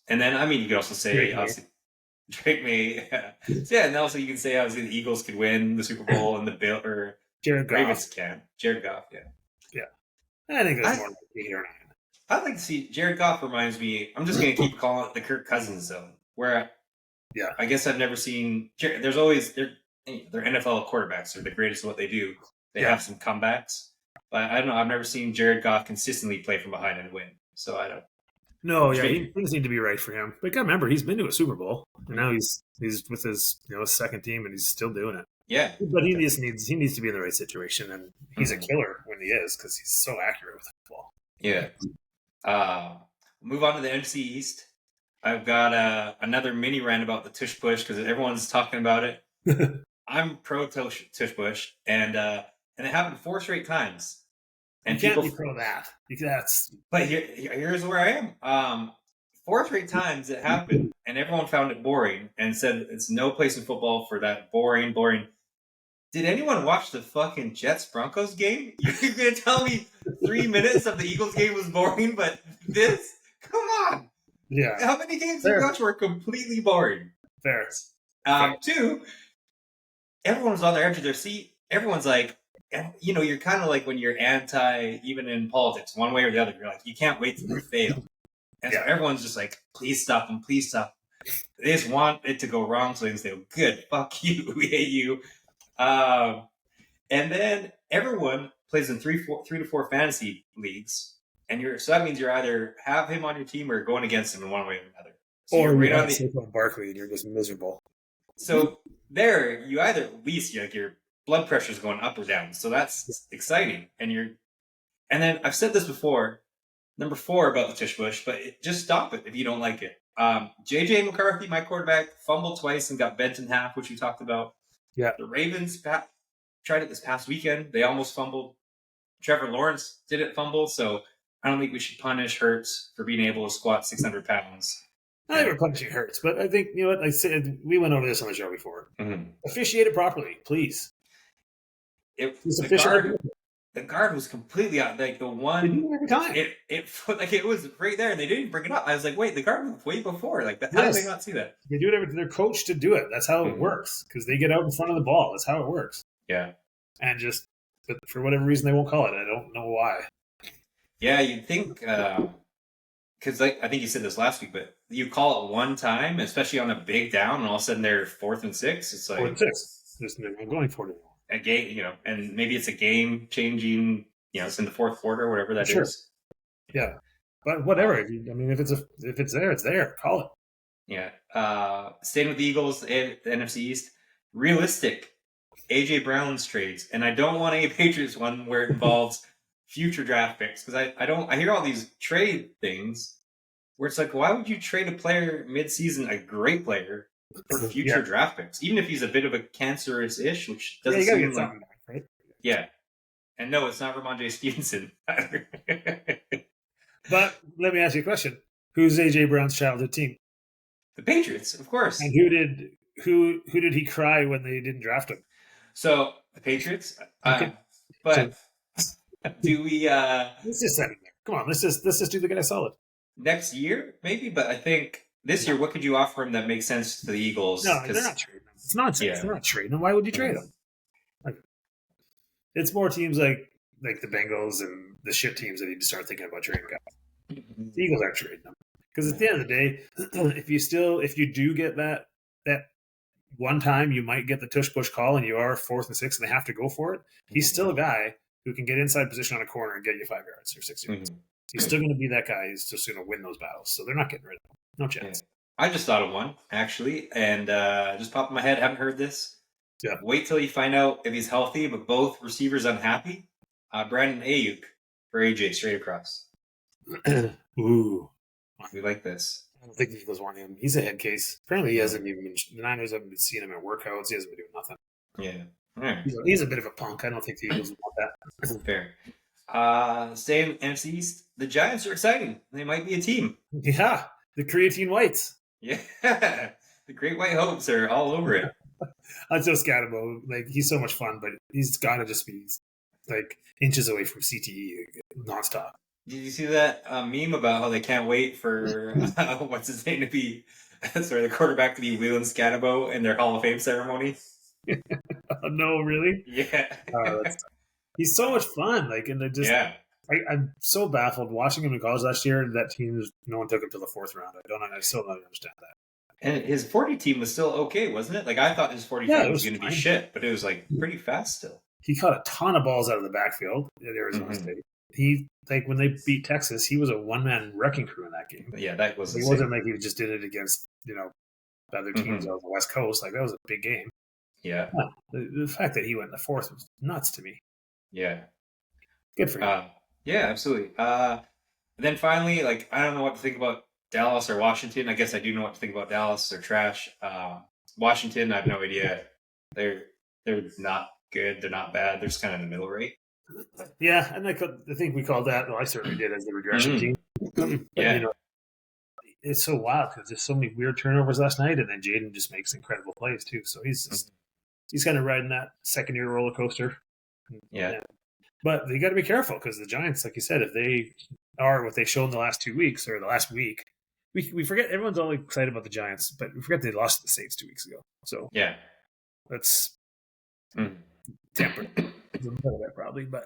Speaker 1: And then, I mean, you could also say, obviously, Drake May. So, and also you can say, obviously, the Eagles could win the Super Bowl and the Bill, or
Speaker 2: Jared Goff.
Speaker 1: Ravens can. Jared Goff,
Speaker 2: Yeah. I think there's more like 8 or 9.
Speaker 1: I'd like to see Jared Goff reminds me. I'm just going to keep calling it the Kirk Cousins zone, where I guess I've never seen. There's always they're NFL quarterbacks. They're the greatest at what they do. They have some comebacks, but I don't know. I've never seen Jared Goff consistently play from behind and win. So I don't.
Speaker 2: No, things need to be right for him. But gotta remember, he's been to a Super Bowl, and now he's with his second team, and he's still doing it.
Speaker 1: Yeah,
Speaker 2: but he needs to be in the right situation, and he's a killer when he is because he's so accurate with the ball.
Speaker 1: Yeah. Move on to the NFC East. I've got another mini rant about the tush push because everyone's talking about it. I'm pro tush push, and it happened 4 straight times. And
Speaker 2: you can't be pro that.
Speaker 1: But here's where I am. 4 straight times it happened, and everyone found it boring and said it's no place in football for that boring. Did anyone watch the fucking Jets-Broncos game? You're going to tell me 3 minutes of the Eagles game was boring, but this? Come on.
Speaker 2: Yeah.
Speaker 1: How many games did you watch were completely boring?
Speaker 2: Fair.
Speaker 1: 2, everyone was on the edge of their seat. Everyone's like, you're kind of like when you're anti, even in politics, one way or the other, you're like, you can't wait till they fail. And so everyone's just like, please stop them, please stop. They just want it to go wrong so they can say, oh, good, fuck you, we hate you. And then everyone plays in 3 to 4 fantasy leagues, and so that means you're either have him on your team or going against him in one way or another. So
Speaker 2: or you're right on Saquon Barkley, and you're just miserable.
Speaker 1: So there, you either at least your blood pressure is going up or down, so that's exciting. And then I've said this before, number 4 about the tush push, but just stop it if you don't like it. JJ McCarthy, my quarterback, fumbled twice and got bent in half, which we talked about.
Speaker 2: Yeah.
Speaker 1: The Ravens tried it this past weekend. They almost fumbled. Trevor Lawrence didn't fumble, so I don't think we should punish Hurts for being able to squat 600 pounds.
Speaker 2: I think we're punishing Hurts, but I think, you know what, I said, we went over this on the show before.
Speaker 1: Mm-hmm.
Speaker 2: Officiate it properly, please.
Speaker 1: The guard was completely out. Like the one
Speaker 2: every time.
Speaker 1: It was right there, and they didn't bring it up. I was like, wait, the guard was way before. Like, how did they not see that?
Speaker 2: They do it. They're coached to do it. That's how it works because they get out in front of the ball. That's how it works.
Speaker 1: Yeah.
Speaker 2: And but for whatever reason, they won't call it. I don't know why.
Speaker 1: Yeah, you'd think because I think you said this last week, but you call it one time, especially on a big down, and all of a sudden they're 4th and 6. It's like
Speaker 2: 4th and 6. There's no going for it anymore.
Speaker 1: A game, and maybe it's a game changing. It's in the 4th quarter, whatever that is.
Speaker 2: Yeah, but whatever. I mean, if it's there, it's there. Call it.
Speaker 1: Yeah. Staying with the Eagles, the NFC East, realistic AJ Brown's trades, and I don't want a Patriots one where it involves future draft picks because I hear all these trade things where it's like, why would you trade a player mid-season, a great player, for future draft picks, even if he's a bit of a cancerous-ish, which doesn't seem like,
Speaker 2: right?
Speaker 1: Yeah. And no, it's not Ramondre Stevenson.
Speaker 2: But let me ask you a question: who's AJ Brown's childhood team?
Speaker 1: The Patriots, of course.
Speaker 2: And who did he cry when they didn't draft him?
Speaker 1: So the Patriots.
Speaker 2: Okay.
Speaker 1: But do we?
Speaker 2: Let's just send him there. Come on, let's just do the guy solid.
Speaker 1: next year, maybe. But I think this year, what could you offer him that makes sense to the Eagles?
Speaker 2: No, they're not
Speaker 1: Because
Speaker 2: trading him. It's nonsense.
Speaker 1: yeah,
Speaker 2: They're not trading him. Why would you trade
Speaker 1: Mhm.
Speaker 2: him? Like, it's more teams like the Bengals and the shit teams that need to start thinking about trading guys. The Eagles aren't trading them because at the end of the day, if you do get that one time you might get the tush push call and you are 4th and 6 and they have to go for it, he's still a guy who can get inside position on a corner and get you 5 yards or 6 yards.
Speaker 1: Mhm.
Speaker 2: He's still going to be that guy. He's just going to win those battles. So they're not getting rid of him. No
Speaker 1: Yeah.
Speaker 2: chance.
Speaker 1: I just thought of one actually, and just popped in my head. Haven't heard this.
Speaker 2: Yeah.
Speaker 1: Wait till you find out if he's healthy, but both receivers unhappy. Brandon Ayuk for AJ straight across.
Speaker 2: Ooh.
Speaker 1: We like this.
Speaker 2: I don't think the Eagles want him. He's a head case. Apparently, he hasn't even been. The Niners haven't been seeing him at workouts. He hasn't been doing nothing.
Speaker 1: Yeah. All right.
Speaker 2: He's a bit of a punk. I don't think the Eagles want that.
Speaker 1: Fair. Staying in NFC East, the Giants are exciting. They might be a team.
Speaker 2: Yeah, the creatine whites.
Speaker 1: Yeah. The Great White Hopes are all over it.
Speaker 2: I'm so Scatabo. Like, he's so much fun, but he's got to just be like inches away from CTE nonstop.
Speaker 1: Did you see that meme about how they can't wait for what's his name to be, sorry, the quarterback to be Leland Scatabo in their Hall of Fame ceremony?
Speaker 2: No, really?
Speaker 1: Yeah.
Speaker 2: He's so much fun. Like, and it just,
Speaker 1: Yeah.
Speaker 2: I'm so baffled watching him in college last year. That team, no one took him to the 4th round. I still don't understand that.
Speaker 1: And his 40 team was still okay, wasn't it? Like, I thought his 40 team was going to be shit, but it was like pretty fast still.
Speaker 2: He caught a ton of balls out of the backfield at Arizona State. He, like, when they beat Texas, he was a one-man wrecking crew in that game.
Speaker 1: Yeah, that was.
Speaker 2: It wasn't like he just did it against other teams on the West Coast. Like, that was a big game.
Speaker 1: Yeah.
Speaker 2: The fact that he went in the 4th was nuts to me.
Speaker 1: Yeah.
Speaker 2: Good for him.
Speaker 1: Yeah, absolutely. Then finally, like, I don't know what to think about Dallas or Washington. I guess I do know what to think about Dallas. They're trash. Washington, I have no idea. They're not good. They're not bad. They're just kind of in the middle, right?
Speaker 2: Yeah, and I think we called that. Well, I certainly did as the regression team. But,
Speaker 1: yeah.
Speaker 2: It's so wild because there's so many weird turnovers last night, and then Jaden just makes incredible plays too. So he's kind of riding that second-year roller coaster.
Speaker 1: Yeah.
Speaker 2: But you got to be careful because the Giants, like you said, if they are what they showed in the last 2 weeks or the last week, we forget everyone's all excited about the Giants, but we forget they lost to the Saints 2 weeks ago. So
Speaker 1: yeah,
Speaker 2: that's tempered a little bit probably, but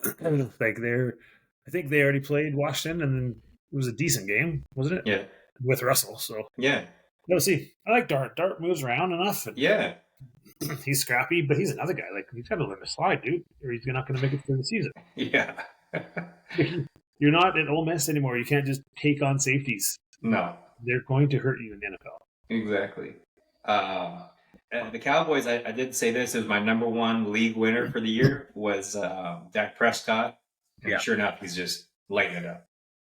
Speaker 2: like I think they already played Washington, and then it was a decent game, wasn't it?
Speaker 1: Yeah,
Speaker 2: with Russell. So
Speaker 1: yeah,
Speaker 2: we'll see. I like Dart. Dart moves around enough. And
Speaker 1: yeah,
Speaker 2: he's scrappy, but he's another guy. Like, he's got to learn to slide, dude, or he's not going to make it through the season.
Speaker 1: Yeah.
Speaker 2: You're not at Ole Miss anymore. You can't just take on safeties.
Speaker 1: No.
Speaker 2: They're going to hurt you in the NFL.
Speaker 1: Exactly. The Cowboys, I did say this, is my number one league winner for the year was Dak Prescott. And sure enough, he's just lighting it up.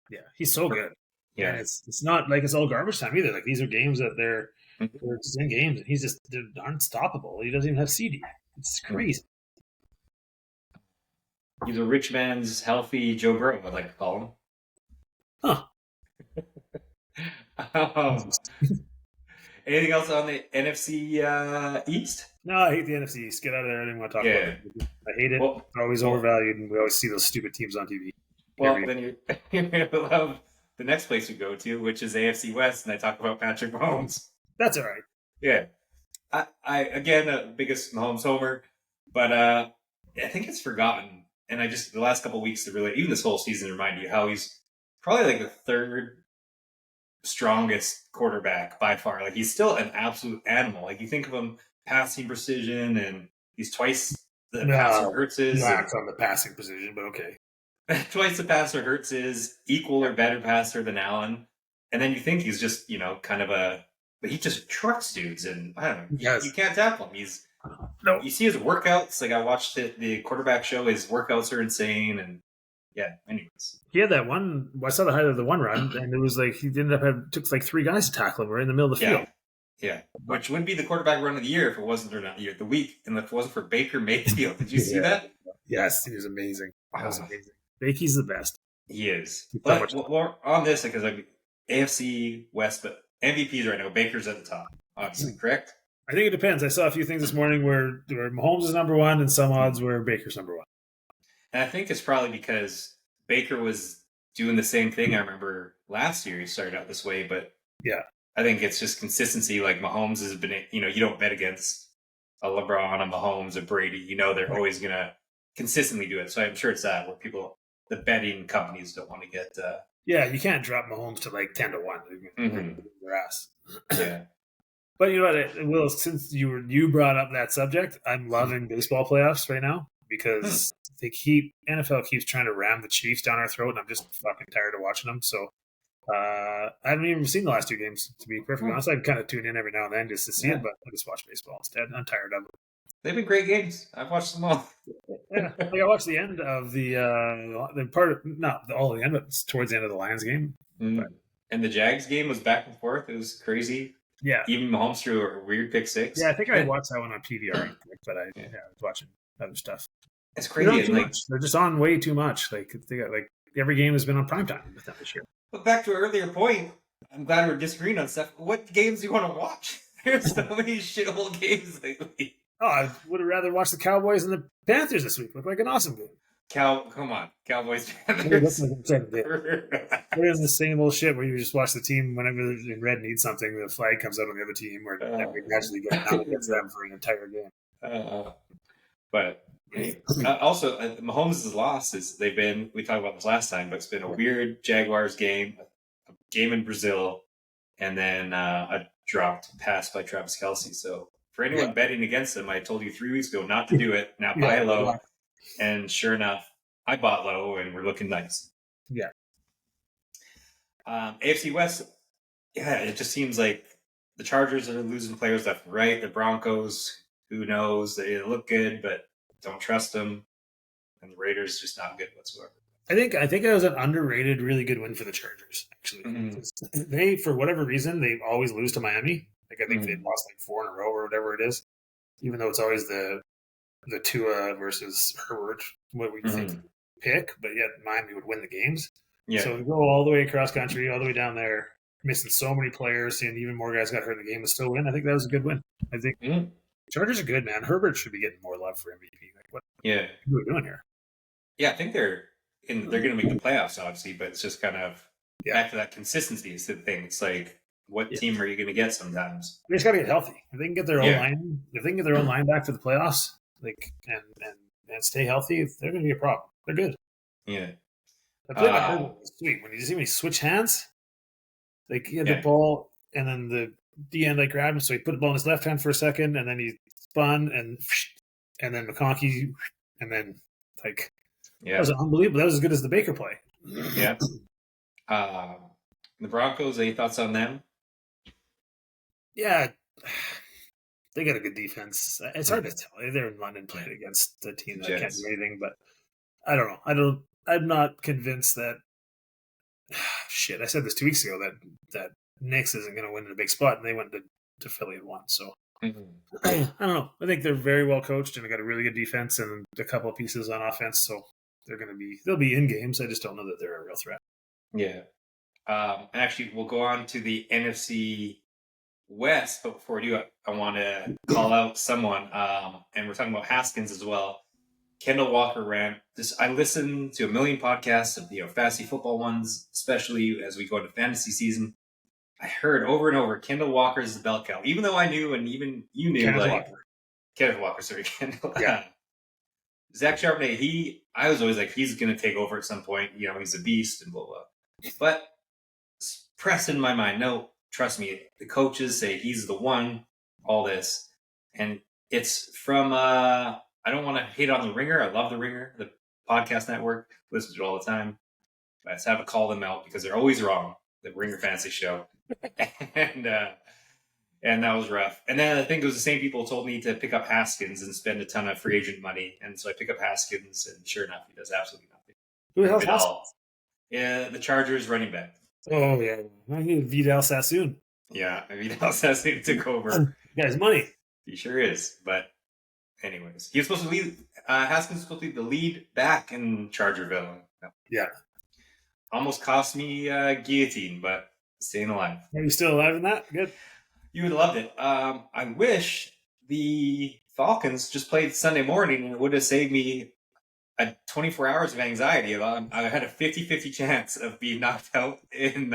Speaker 2: Yeah, he's so good.
Speaker 1: Yeah.
Speaker 2: And it's not like it's all garbage time either. Like, these are games that they're just in games, and they're unstoppable. He doesn't even have CD. It's crazy.
Speaker 1: He's a rich man's healthy Joe Burrow, I'd like to call him.
Speaker 2: Huh.
Speaker 1: Anything else on the NFC East?
Speaker 2: No, I hate the NFC East. Get out of there. I didn't want to talk about it. I hate it.
Speaker 1: Well,
Speaker 2: it's always overvalued, and we always see those stupid teams on TV.
Speaker 1: Well, then you're going to love the next place we go to, which is AFC West, and I talk about Patrick Mahomes.
Speaker 2: That's all right.
Speaker 1: Yeah. I again, the biggest Mahomes homer, but I think it's forgotten. And the last couple of weeks, even this whole season, remind you how he's probably like the third strongest quarterback by far. Like, he's still an absolute animal. Like, you think of him passing precision, and he's twice the passer Hurts is.
Speaker 2: Not on the passing precision, but okay.
Speaker 1: Twice the passer Hurts is, equal or better passer than Allen. And then you think he's just, but he just trucks dudes, and I don't know. Yes. You can't tackle him. You see his workouts. Like, I watched the quarterback show. His workouts are insane, and yeah. Anyways,
Speaker 2: he had that one. I saw the highlight of the one run, and it was like he took like 3 guys to tackle him right in the middle of the field.
Speaker 1: Yeah, which would be the quarterback run of the year if it wasn't, or not the week, and if it wasn't for Baker Mayfield. Did you see that?
Speaker 2: Yes, he was amazing. That was amazing. Bakey's the best.
Speaker 1: He is. But we're on this because AFC West, but MVPs right now, Baker's at the top, obviously, correct?
Speaker 2: I think it depends. I saw a few things this morning where Mahomes is number 1, and some odds where Baker's number 1.
Speaker 1: And I think it's probably because Baker was doing the same thing. I remember last year he started out this way, but
Speaker 2: Yeah.
Speaker 1: I think it's just consistency. Like Mahomes has been, you don't bet against a LeBron, a Mahomes, a Brady. They're always going to consistently do it. So I'm sure it's that where the betting companies don't want to get.
Speaker 2: Yeah, you can't drop Mahomes to like 10 to 1. Your ass.
Speaker 1: Yeah.
Speaker 2: But you know what, Will? Since you brought up that subject, I'm loving baseball playoffs right now because NFL keeps trying to ram the Chiefs down our throat, and I'm just fucking tired of watching them. So I haven't even seen the last 2 games, to be perfectly honest. I kind of tune in every now and then just to see it, but I just watch baseball instead. I'm tired of it.
Speaker 1: They've been great games. I've watched them all.
Speaker 2: Yeah, like I watched the end of the part of not all of the end, but towards the end of the Lions game.
Speaker 1: And the Jags game was back and forth. It was crazy.
Speaker 2: Yeah,
Speaker 1: even Mahomes threw a weird pick 6.
Speaker 2: Yeah, I think I watched that one on PVR, but I was watching other stuff.
Speaker 1: It's crazy.
Speaker 2: They're just on way too much. Like they got every game has been on primetime with them this year.
Speaker 1: But back to an earlier point, I'm glad we're disagreeing on stuff. What games do you want to watch? There's so many shithole games lately.
Speaker 2: Oh, I would have rather watched the Cowboys and the Panthers this week. Looked like an awesome game.
Speaker 1: Come on, Cowboys, Panthers.
Speaker 2: We're in the same old shit where you just watch the team whenever in red needs something, the flag comes out on the other team, or we actually get down against them for an entire game.
Speaker 1: But also, Mahomes' losses, we talked about this last time, but it's been a weird Jaguars game, a game in Brazil, and then a dropped pass by Travis Kelce. So for anyone betting against them, I told you 3 weeks ago not to do it. Now buy low. And sure enough, I bought low, and we're looking nice.
Speaker 2: Yeah.
Speaker 1: AFC West, it just seems like the Chargers are losing players left and right. The Broncos, who knows? They look good, but don't trust them. And the Raiders just not good whatsoever.
Speaker 2: I think it was an underrated, really good win for the Chargers. Actually, they, for whatever reason, they always lose to Miami. Like I think they've lost like 4 in a row or whatever it is. Even though it's always the Tua versus Herbert, what we think pick, but yet Miami would win the games. Yeah. So we go all the way across country, all the way down there, missing so many players, and even more guys got hurt in the game to still win. I think that was a good win. I think Chargers are good, man. Herbert should be getting more love for MVP. Like what? Yeah. What are we doing here?
Speaker 1: Yeah, I think they're going to make the playoffs, obviously, but it's just kind of back to that consistency is the thing. It's like, what team are you going to get sometimes?
Speaker 2: They just got to get healthy. If they can get their own line, if they can get their own line back for the playoffs, like and stay healthy, they're going to be a problem. They're good.
Speaker 1: Yeah.
Speaker 2: I played my Herbert was sweet. When you see me switch hands, like he had the ball, and then the end like grabbed him, so he put the ball in his left hand for a second, and then he spun, and then McConkey, and then that was unbelievable. That was as good as the Baker play.
Speaker 1: Yeah. The Broncos, any thoughts on them?
Speaker 2: Yeah. They got a good defense. It's hard to tell. They're in London playing against a team that can't do anything, but I don't know. I'm not convinced that. Shit, I said this 2 weeks ago that Knicks isn't going to win in a big spot, and they went to Philly and won. So I don't know. I think they're very well coached, and they got a really good defense and a couple of pieces on offense. So they'll be in games. I just don't know that they're a real threat.
Speaker 1: Yeah. Actually, we'll go on to the NFC West, but before we do, I want to call out someone, and we're talking about Haskins as well. Kendall Walker ran this. I listened to a million podcasts of fantasy football ones, especially as we go into fantasy season. I heard over and over Kendall Walker is the bell cow, even though I knew, and even you knew, Kenneth Walker, sorry, Kendall. Yeah. Zach Charbonnet, I was always like, he's going to take over at some point. He's a beast and blah blah. But it's pressed in my mind. No. Trust me, the coaches say he's the one, all this. And it's from, I don't want to hate on The Ringer. I love The Ringer, the podcast network. Listen to it all the time. I just have to call them out because they're always wrong, the Ringer Fantasy Show. and that was rough. And then I think it was the same people who told me to pick up Haskins and spend a ton of free agent money. And so I pick up Haskins, and sure enough, he does absolutely nothing.
Speaker 2: Who the hell's Haskins?
Speaker 1: Yeah, the Chargers running back.
Speaker 2: Oh, yeah. I need Vidal Sassoon.
Speaker 1: Yeah, Vidal Sassoon took over.
Speaker 2: Guy's money.
Speaker 1: He sure is. But anyways, he was supposed to lead. Haskins was supposed to be the lead back in Chargerville. No.
Speaker 2: Yeah.
Speaker 1: Almost cost me guillotine, but staying alive.
Speaker 2: Are you still alive in that? Good.
Speaker 1: You would have loved it. I wish the Falcons just played Sunday morning and it would have saved me a 24 hours of anxiety. I had a 50-50 chance of being knocked out in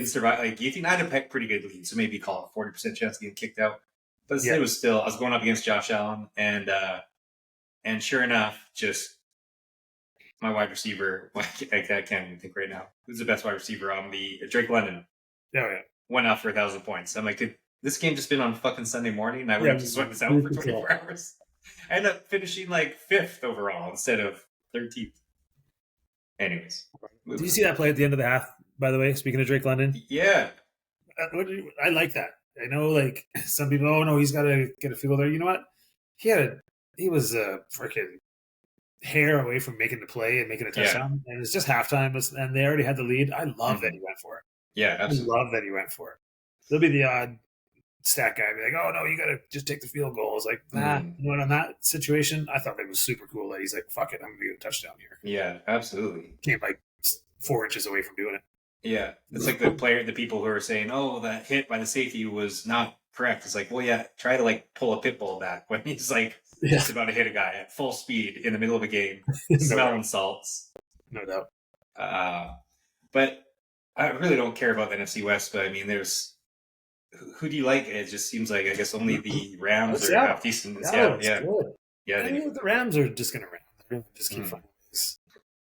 Speaker 1: survival. Like guillotine, I had a pretty good lead, so maybe call it 40% chance of getting kicked out. But
Speaker 2: Yeah.
Speaker 1: it was still, I was going up against Josh Allen, and sure enough, just my wide receiver, I can't even think right now, who's the best wide receiver on the Drake London, went out for 1,000 points. I'm like, did this game just been on fucking Sunday morning? And I would have just sweat this out for 24 hours. I ended up finishing like 5th overall instead of 13th. Anyways.
Speaker 2: Did you see that play at the end of the half, by the way? Speaking of Drake London?
Speaker 1: Yeah.
Speaker 2: I like that. I know, like, some people, oh, no, he's got to get a field goal there. You know what? He was a freaking hair away from making the play and making a touchdown. And it's just halftime, and they already had the lead. I love that he went for it.
Speaker 1: Yeah, absolutely.
Speaker 2: I love that he went for it. There'll be the odd stat guy be like, oh, no, you got to just take the field goal. It's like, nah. You know what, on that situation, I thought that was super cool that he's like, fuck it, I'm going to get a touchdown here.
Speaker 1: Yeah, absolutely.
Speaker 2: Came like 4 inches away from doing it.
Speaker 1: Yeah, it's like the people who are saying, oh, that hit by the safety was not correct. It's like, well, yeah, try to like pull a pit bull back when he's like just about to hit a guy at full speed in the middle of a game, smelling salts.
Speaker 2: No doubt.
Speaker 1: But I really don't care about the NFC West. But I mean, who do you like? It just seems like I guess only the Rams are half decent. Yeah.
Speaker 2: I mean, the Rams are just going to ram. They're going to just keep finding ways.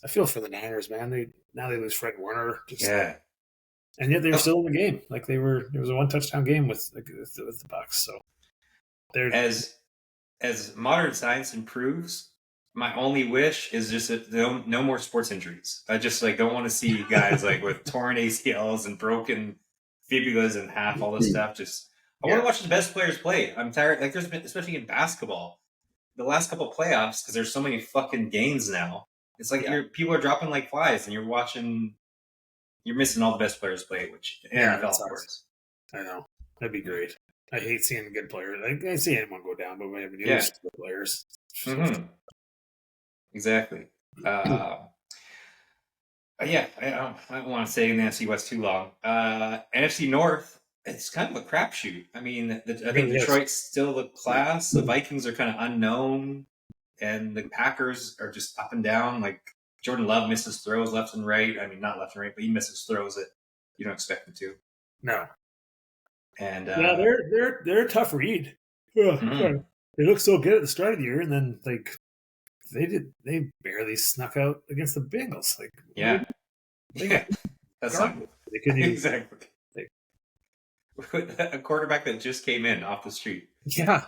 Speaker 2: I feel for the Niners, man. They lose Fred Warner. And yet they were still in the game. Like there was a 1-touchdown game with the Bucs. So they're as
Speaker 1: modern science improves, my only wish is just that no more sports injuries. I just like don't want to see guys like with torn ACLs and broken fibulas and half all this stuff. Just I want to watch the best players play. I'm tired. Like there's been, especially in basketball, the last couple of playoffs because there's so many fucking games now. It's like people are dropping like flies, and you're missing all the best players play, which NFL, of course.
Speaker 2: I know. That'd be great. I hate seeing good players. I see anyone go down, but when you lose good players.
Speaker 1: Mm-hmm. Exactly. I don't want to say in the NFC West too long. NFC North, it's kind of a crapshoot. I mean, I think Detroit's still the class. The Vikings are kind of unknown. And the Packers are just up and down. Like Jordan Love misses throws left and right. I mean, not left and right, but he misses throws that you don't expect him to.
Speaker 2: No.
Speaker 1: And
Speaker 2: they're a tough read. They looked so good at the start of the year, and then like they barely snuck out against the Bengals. Like
Speaker 1: that's not
Speaker 2: they couldn't even,
Speaker 1: exactly a quarterback that just came in off the street.
Speaker 2: Yeah,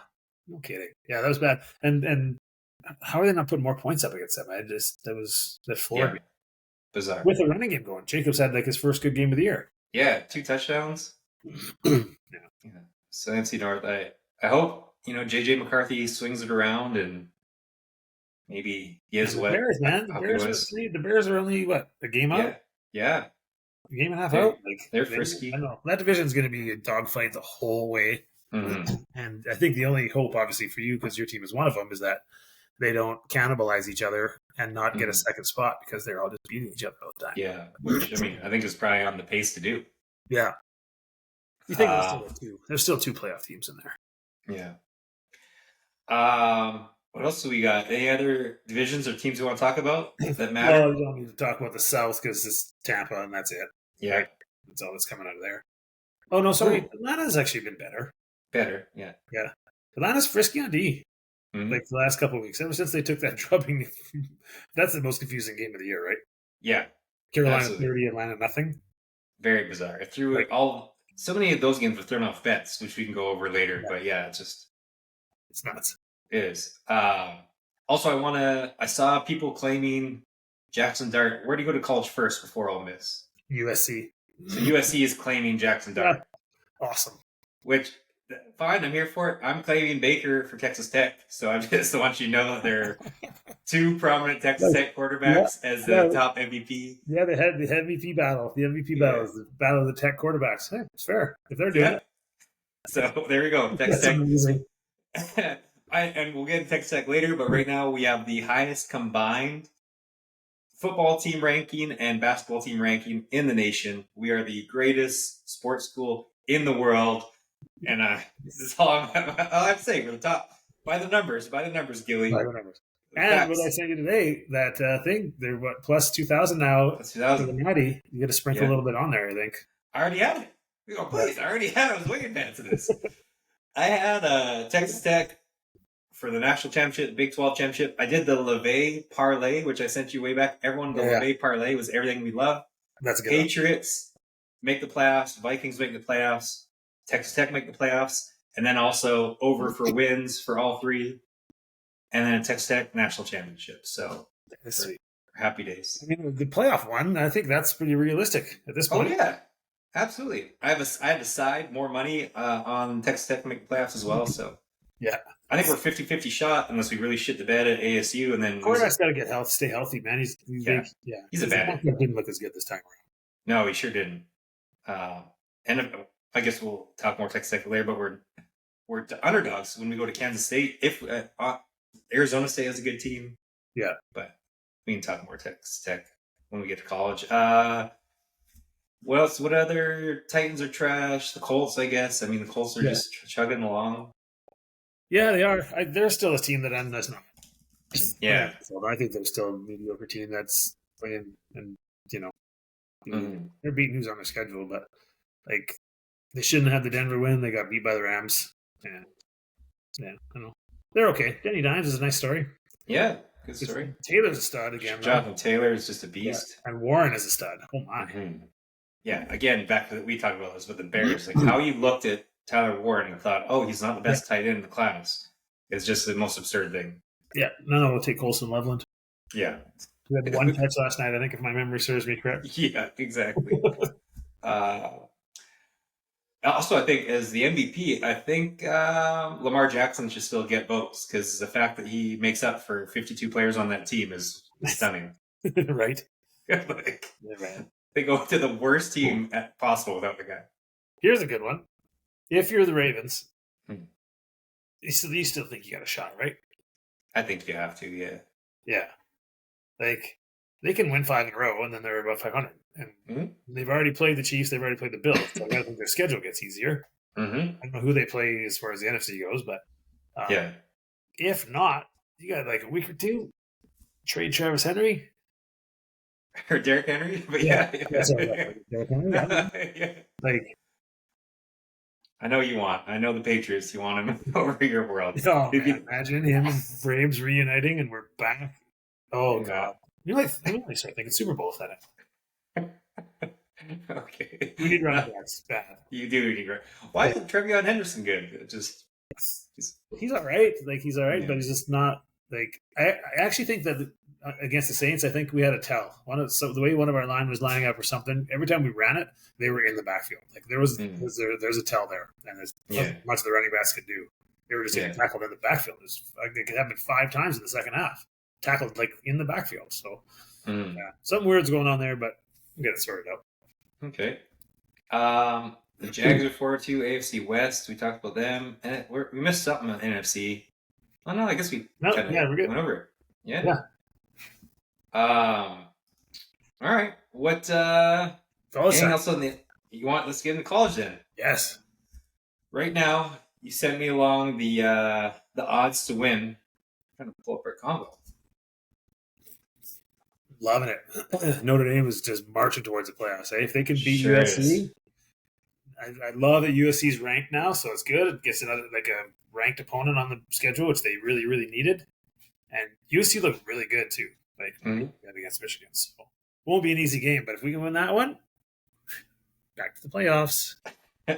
Speaker 2: no kidding. Yeah, that was bad. And how are they not putting more points up against them? That floored me.
Speaker 1: Bizarre.
Speaker 2: With the running game going, Jacobs had like his first good game of the year.
Speaker 1: Yeah, 2 touchdowns. Yeah. So NFC North, I hope JJ McCarthy swings it around and maybe gives what
Speaker 2: Bears, man. The Bears are only a game out.
Speaker 1: Yeah.
Speaker 2: A game and a half out. Like
Speaker 1: they're frisky.
Speaker 2: I know that division's going to be a dogfight the whole way.
Speaker 1: Mm-hmm.
Speaker 2: And I think the only hope, obviously, for you, because your team is one of them, is that they don't cannibalize each other and not get a second spot because they're all just beating each other all the time.
Speaker 1: Yeah, which, I mean, I think is probably on the pace to do.
Speaker 2: Yeah. You think there's still 2 playoff teams in
Speaker 1: Yeah.
Speaker 2: there.
Speaker 1: What else do we got? Any other divisions or teams we want to talk about that matter?
Speaker 2: Well, we don't need to talk about the South because it's Tampa and that's it.
Speaker 1: Yeah.
Speaker 2: Right? That's all that's coming out of there. Oh, no, sorry. Atlanta's actually been better.
Speaker 1: Yeah.
Speaker 2: Atlanta's frisky on D.
Speaker 1: Mm-hmm.
Speaker 2: Like the last couple of weeks. Ever since they took that drubbing. That's the most confusing game of the year, right?
Speaker 1: Yeah.
Speaker 2: Carolina 30, Atlanta nothing.
Speaker 1: Very bizarre. It threw so many of those games were thrown off bets, which we can go over later. But
Speaker 2: it's nuts.
Speaker 1: It is. Also, I saw people claiming Jackson Dart. Where do you go to college first before Ole Miss?
Speaker 2: USC.
Speaker 1: So USC is claiming Jackson Dart.
Speaker 2: Yeah. Awesome.
Speaker 1: Which, fine, I'm here for it. I'm claiming Baker for Texas Tech. So I just want you to know that there are 2 prominent Texas Tech quarterbacks as the top MVP.
Speaker 2: Yeah, they had the MVP battle. The MVP battle is the battle of the Tech quarterbacks. Hey, it's fair if they're doing it.
Speaker 1: So there we go. Texas Tech. And we'll get into Texas Tech later, but right now we have the highest combined football team ranking and basketball team ranking in the nation. We are the greatest sports school in the world. And this is all I have to say. We're the top by the numbers, Gilly.
Speaker 2: By the numbers. And what I sent you today, that thing, they're what, plus 2,000 now.
Speaker 1: That's
Speaker 2: For the
Speaker 1: 2000.
Speaker 2: Natty, you got to sprinkle a little bit on there, I think.
Speaker 1: I already had it. Oh, please, I already had it. I was way advanced in this. I had Texas Tech for the national championship, Big 12 championship. I did the LeVay parlay, which I sent you way back. Everyone, the LeVay parlay was everything we love.
Speaker 2: That's a good
Speaker 1: Patriots make the playoffs. Vikings make the playoffs. Texas Tech make the playoffs. And then also over for wins for all three. And then a Texas Tech national championship. So
Speaker 2: sweet.
Speaker 1: Happy days.
Speaker 2: I mean, the playoff one, I think that's pretty realistic at this point.
Speaker 1: Oh, yeah. Absolutely. I have a side, more money on Texas Tech to make the playoffs as well. So
Speaker 2: yeah.
Speaker 1: I think we're 50-50 shot unless we really shit the bed at ASU. And then
Speaker 2: Quarterback's got to get healthy, stay healthy, man. He's big. Yeah.
Speaker 1: He's a bad.
Speaker 2: Didn't look as good this time around.
Speaker 1: No, he sure didn't. And I guess we'll talk more Texas Tech later, but we're underdogs when we go to Kansas State. If Arizona State has a good team.
Speaker 2: Yeah.
Speaker 1: But we can talk more Texas Tech when we get to college. What else? What other Titans are trash? The Colts, I guess. I mean, the Colts are just chugging along.
Speaker 2: Yeah, they are. They're still a team that's not.
Speaker 1: Yeah.
Speaker 2: So I think they're still a mediocre team that's playing, and they're beating who's on their schedule, but like they shouldn't have the Denver win. They got beat by the Rams. And yeah, I don't know. They're okay. Danny Dimes is a nice story.
Speaker 1: Yeah, good story.
Speaker 2: Taylor's a stud again.
Speaker 1: Jonathan Taylor is just a beast.
Speaker 2: Yeah. And Warren is a stud. Oh my.
Speaker 1: Mm-hmm. Yeah, again, back to we talked about this with the Bears. Like how you looked at Tyler Warren and thought, oh, he's not the best tight end in the class. It's just the most absurd thing.
Speaker 2: Yeah, no, we'll take Colson Loveland.
Speaker 1: Yeah.
Speaker 2: We had one catch last night, I think, if my memory serves me correct.
Speaker 1: Yeah, exactly. Also, I think as the MVP, I think Lamar Jackson should still get votes because the fact that he makes up for 52 players on that team is stunning.
Speaker 2: Right.
Speaker 1: They go to the worst team possible without the guy.
Speaker 2: Here's a good one. If you're the Ravens, you still think you got a shot, right?
Speaker 1: I think you have to, yeah.
Speaker 2: Yeah. Like, they can win 5 in a row, and then they're about 500. And they've already played the Chiefs. They've already played the Bills. So I gotta think their schedule gets easier. I don't know who they play as far as the NFC goes, but
Speaker 1: yeah.
Speaker 2: If not, you got like a week or two. Trade Travis Henry.
Speaker 1: Or Derrick Henry? But Derrick Henry,
Speaker 2: yeah. Like,
Speaker 1: I know you want. I know the Patriots. You want him over your world.
Speaker 2: Oh, man, imagine him and Braves reuniting, and we're back. Oh God, we might start thinking Super Bowl with that.
Speaker 1: Okay,
Speaker 2: we need running backs bad.
Speaker 1: You do need running. Why isn't Trevion Henderson good?
Speaker 2: He's all right. Like he's all right, but he's just not like. I actually think that against the Saints, I think we had a tell. The way one of our line was lining up or something. Every time we ran it, they were in the backfield. Like there's a tell there, and there's much of the running backs could do. They were just getting tackled in the backfield. It happened 5 times in the second half. Tackled like in the backfield. So something weird's going on there, but we'll get it sorted out.
Speaker 1: Okay. The Jags are 4-2 AFC West. We talked about them, and we missed something on NFC. Oh no, I guess we
Speaker 2: we're good.
Speaker 1: went over it. Yeah. All right. What? Anything else on you want? Let's get into college then.
Speaker 2: Yes.
Speaker 1: Right now, you sent me along the odds to win. I'm trying to pull up our combo.
Speaker 2: Loving it. Notre Dame is just marching towards the playoffs. If they can beat
Speaker 1: Sure
Speaker 2: USC, I love that USC's ranked now, so it's good. It gets another like a ranked opponent on the schedule, which they really, really needed. And USC looked really good too, like against Michigan. So it won't be an easy game, but if we can win that one, back to the playoffs.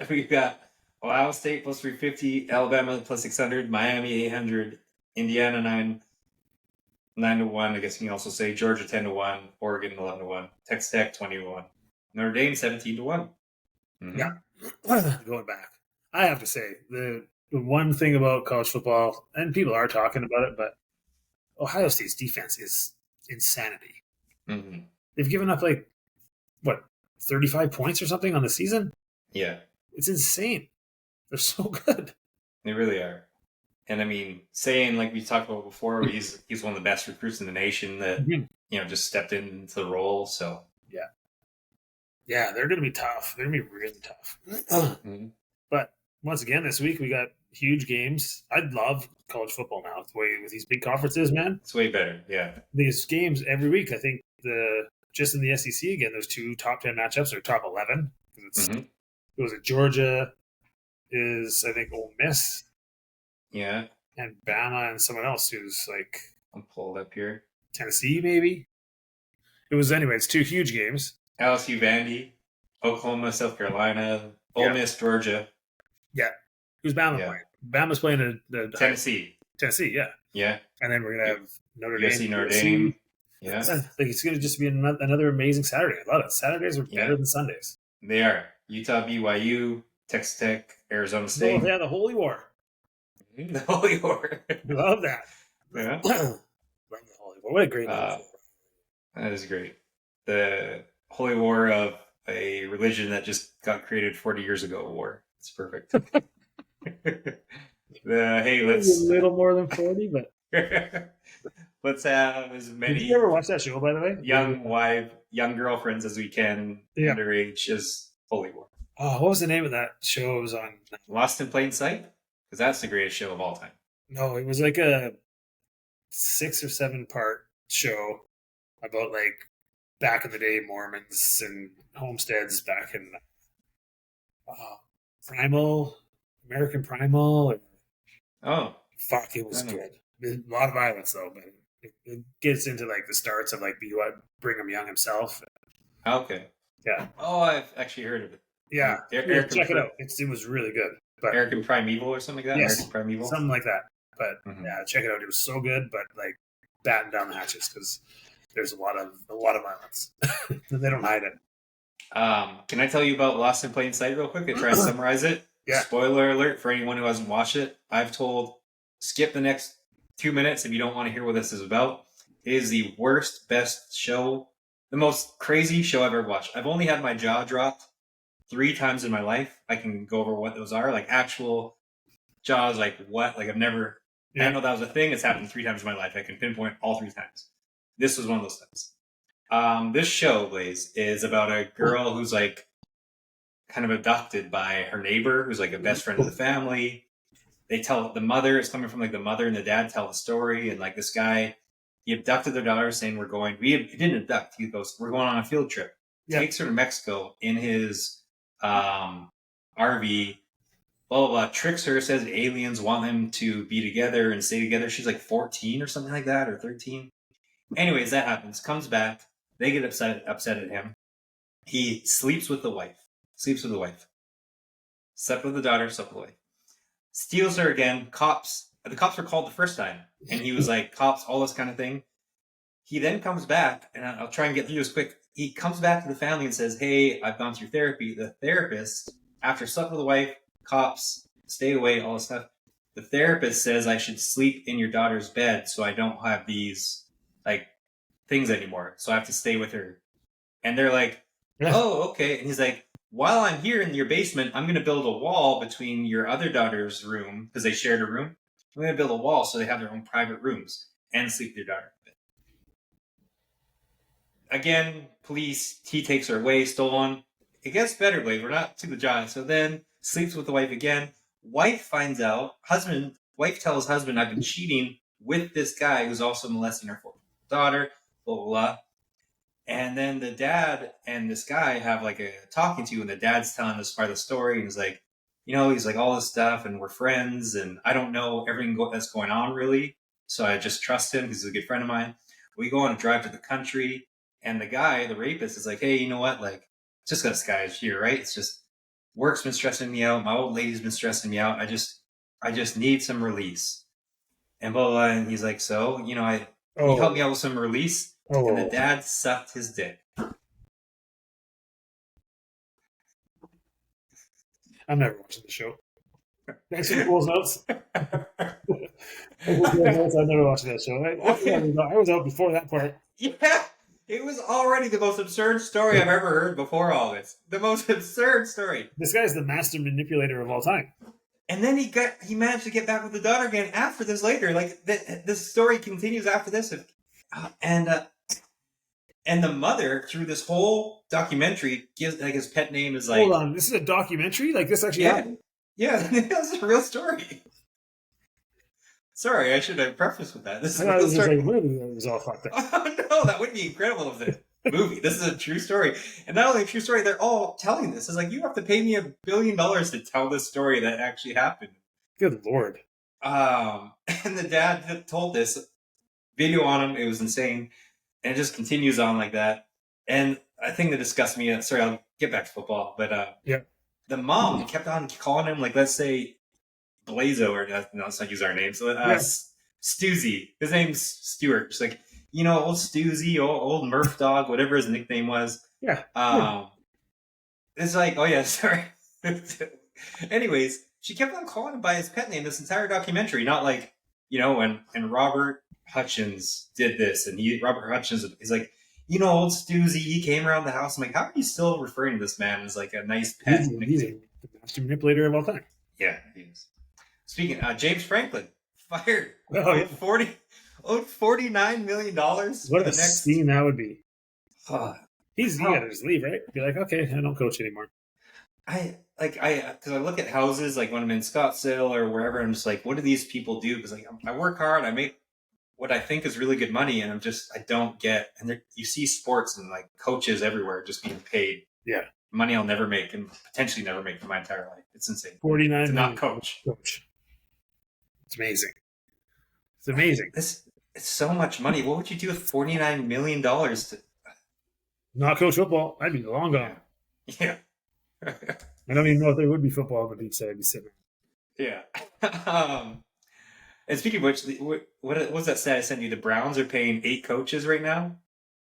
Speaker 1: We've got Ohio State plus 350, Alabama plus 600, Miami 800, Indiana 9-1. I guess you can also say Georgia 10-1, Oregon 11-1, Texas Tech 20-1, Notre Dame 17-1.
Speaker 2: Yeah, going back, I have to say the one thing about college football, and people are talking about it, but Ohio State's defense is insanity. They've given up 35 points or something on the season.
Speaker 1: Yeah,
Speaker 2: it's insane. They're so good.
Speaker 1: They really are. And I mean, saying like we talked about before, he's one of the best recruits in the nation that just stepped into the role. So yeah,
Speaker 2: they're going to be tough. They're going to be really tough. But once again, this week we got huge games. I love college football now. The way with these big conferences, man.
Speaker 1: It's way better. Yeah.
Speaker 2: These games every week. I think just in the SEC again, there's 2 top 10 matchups or top 11.
Speaker 1: Mm-hmm.
Speaker 2: It was Georgia is I think Ole Miss.
Speaker 1: Yeah.
Speaker 2: And Bama and someone else who's like
Speaker 1: I'm pulled up here.
Speaker 2: Tennessee, maybe. It was anyways 2 huge games.
Speaker 1: LSU, Vandy, Oklahoma, South Carolina, Ole Miss, Georgia.
Speaker 2: Yeah. Who's Bama playing? Bama's playing the
Speaker 1: Tennessee.
Speaker 2: Tennessee, yeah.
Speaker 1: Yeah.
Speaker 2: And then we're gonna have Notre
Speaker 1: USC,
Speaker 2: Dame.
Speaker 1: Notre Dame. Yeah.
Speaker 2: Like it's gonna just be another amazing Saturday. I love it. Saturdays are better than Sundays.
Speaker 1: They are. Utah, BYU, Texas Tech, Arizona State.
Speaker 2: Oh, yeah, the Holy War.
Speaker 1: The Holy War.
Speaker 2: Love that.
Speaker 1: Yeah.
Speaker 2: Love the Holy War. What a great name.
Speaker 1: That is great. The Holy War of a religion that just got created 40 years ago. War. It's perfect. Let's
Speaker 2: a little more than 40, but
Speaker 1: let's have as many.
Speaker 2: Did you ever watch that show, by the way?
Speaker 1: Young girlfriends as we can underage as Holy War.
Speaker 2: Oh, what was the name of that show? It was on
Speaker 1: Lost in Plain Sight, because that's the greatest show of all time.
Speaker 2: No, it was like a 6 or 7 part show about like back in the day Mormons and homesteads back in American Primal.
Speaker 1: Oh,
Speaker 2: fuck! It was good. A lot of violence though, but it gets into like the starts of like Brigham Young himself.
Speaker 1: Okay.
Speaker 2: Yeah.
Speaker 1: Oh, I've actually heard of it.
Speaker 2: Yeah. Check it out. It was really good. But
Speaker 1: American Primeval or something like that?
Speaker 2: Yes,
Speaker 1: American Primeval?
Speaker 2: something like that. But yeah, check it out. It was so good, but like batten down the hatches because there's a lot of violence. They don't hide it.
Speaker 1: Can I tell you about Lost in Plain Sight real quick and try to summarize it?
Speaker 2: Yeah.
Speaker 1: Spoiler alert for anyone who hasn't watched it. I've told skip the next 2 minutes if you don't want to hear what this is about. It is the worst, best show, the most crazy show I've ever watched. I've only had my jaw dropped 3 times in my life. I can go over what those are, like actual jaws, like what? Like I've never, I didn't know that was a thing. It's happened 3 times in my life. I can pinpoint all 3 times. This was one of those times. This show, Blaze, is about a girl who's like kind of abducted by her neighbor, who's like a best friend of the family. They tell the mother, it's coming from like the mother and the dad tell the story, and like this guy, he abducted their daughter, saying he didn't abduct. He goes, we're going on a field trip. Yeah. Takes her to Mexico in his RV, blah, blah, blah, tricks her, says aliens want them to be together and stay together. She's like 14 or something like that, or 13. Anyways, that happens. Comes back. They get upset at him. He sleeps with the wife. Slept with the daughter, slept with the wife. Steals her again. The cops were called the first time. And he was like, cops, all this kind of thing. He then comes back, and I'll try and get through this quick. He comes back to the family and says, hey, I've gone through therapy. The therapist, after slept with the wife, cops, stay away, all this stuff. The therapist says I should sleep in your daughter's bed so I don't have these, like, things anymore. So I have to stay with her. And they're like, oh, okay. And he's like, while I'm here in your basement, I'm going to build a wall between your other daughter's room, because they shared a room. I'm going to build a wall so they have their own private rooms and sleep with their daughter. Again, police, he takes her away, stolen. It gets better, Blade. We're not to the jaw. So then sleeps with the wife again. Wife finds out. Wife tells husband, I've been cheating with this guy who's also molesting her daughter, blah, blah, blah. And then the dad and this guy have like a talking to, and the dad's telling this part of the story. And he's like, he's like all this stuff, and we're friends, and I don't know everything that's going on really. So I just trust him because he's a good friend of mine. We go on a drive to the country, and the guy, the rapist, is like, hey, you know what? Like, just this guy's here, right? It's just work's been stressing me out. My old lady's been stressing me out. I just need some release. And blah, blah, blah. And he's like, so, can you help me out with some release? Oh. And the dad sucked his dick.
Speaker 2: I'm never watching the show. Thanks for the cool notes. I've never watched that show. I was out before that part.
Speaker 1: Yeah, it was already the most absurd story I've ever heard before all this. The most absurd story.
Speaker 2: This guy's the master manipulator of all time.
Speaker 1: And then he managed to get back with the daughter again after this later. Like, the story continues after this. And the mother, through this whole documentary, gives, like, his pet name is like...
Speaker 2: Hold on, this is a documentary? Like, this actually happened?
Speaker 1: Yeah, that's a real story. Sorry, I should have prefaced with that. This is
Speaker 2: I
Speaker 1: a
Speaker 2: thought it
Speaker 1: real
Speaker 2: was just like
Speaker 1: story.
Speaker 2: a movie that was all fucked up.
Speaker 1: Oh no, that would be incredible if the movie. This is a true story, and not only a true story, they're all telling this. It's like you have to pay me $1 billion to tell this story that actually happened.
Speaker 2: Good lord.
Speaker 1: And the dad that told this video on him. It was insane, and it just continues on like that. And I think that disgusts me. Sorry, I'll get back to football, but
Speaker 2: Yeah.
Speaker 1: the mom kept on calling him like, let's say Blaiso, or no, let's not use our names.
Speaker 2: Yeah.
Speaker 1: Stuzy. His name's Stuart. Just like, old Stuzy, old Murph dog, whatever his nickname was.
Speaker 2: Yeah.
Speaker 1: It's like, oh yeah, sorry. Anyways, she kept on calling him by his pet name this entire documentary, not like, and Robert Hutchins did this, and Robert Hutchins is like, old Stuzy, he came around the house. I'm like, how are you still referring to this man as like a nice pet?
Speaker 2: He's the master manipulator of all time.
Speaker 1: Yeah, he is. Speaking, James Franklin fired.
Speaker 2: Oh, yeah.
Speaker 1: Owed $49 million.
Speaker 2: What a scene that would be.
Speaker 1: Oh,
Speaker 2: He got to just leave, right? Be like, okay, I don't coach anymore.
Speaker 1: Because I look at houses like when I'm in Scottsdale or wherever, I'm just like, what do these people do? Because like I work hard, I make what I think is really good money, and I don't get. And you see sports and like coaches everywhere just being paid.
Speaker 2: Yeah,
Speaker 1: money I'll never make and potentially never make in my entire life. It's insane.
Speaker 2: 49
Speaker 1: to not coach.
Speaker 2: It's amazing. It's amazing.
Speaker 1: It's so much money. What would you do with $49 million to
Speaker 2: not coach football? I'd be long gone.
Speaker 1: Yeah.
Speaker 2: I don't even know if there would be football, but he'd say I'd be sitting.
Speaker 1: Yeah. And speaking of which, what was that stat I sent you? The Browns are paying 8 coaches right now.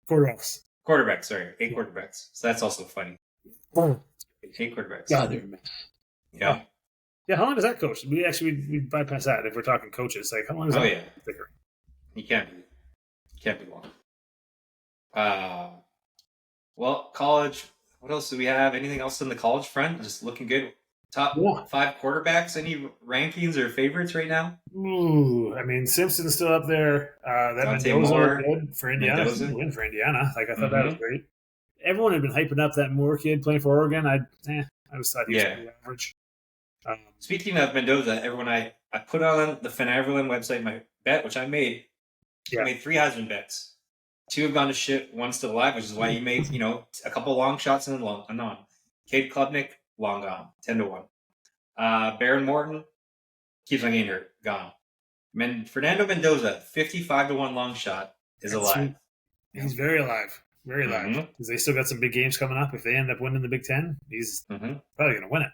Speaker 2: Quarterbacks.
Speaker 1: 8 quarterbacks. So that's also funny. 8 quarterbacks.
Speaker 2: God, they're a mess.
Speaker 1: Yeah.
Speaker 2: Yeah, how long does that coach? We bypass that if we're talking coaches. Like, how long is that?
Speaker 1: Oh yeah. He can't be long. Well, college. What else do we have? Anything else in the college front? Just looking good. Top 5 quarterbacks. Any rankings or favorites right now?
Speaker 2: Ooh, I mean, Simpson's still up there. That Mendoza good for Indiana. Win for Indiana. Like, I thought that was great. Everyone had been hyping up that Moore kid playing for Oregon. I was thought he was pretty average.
Speaker 1: Speaking of Mendoza, I put on the Finaverlin website my bet, which I made. I made 3 Heisman bets. 2 have gone to shit. 1's still alive, which is why you made a couple long shots and a non. Cade Klubnik, long gone, 10-1. Baron Morton keeps on getting hurt, gone. Fernando Mendoza, 55-1 long shot, is alive.
Speaker 2: He's very alive. Very alive. Because they still got some big games coming up. If they end up winning the Big Ten, he's probably going to win it.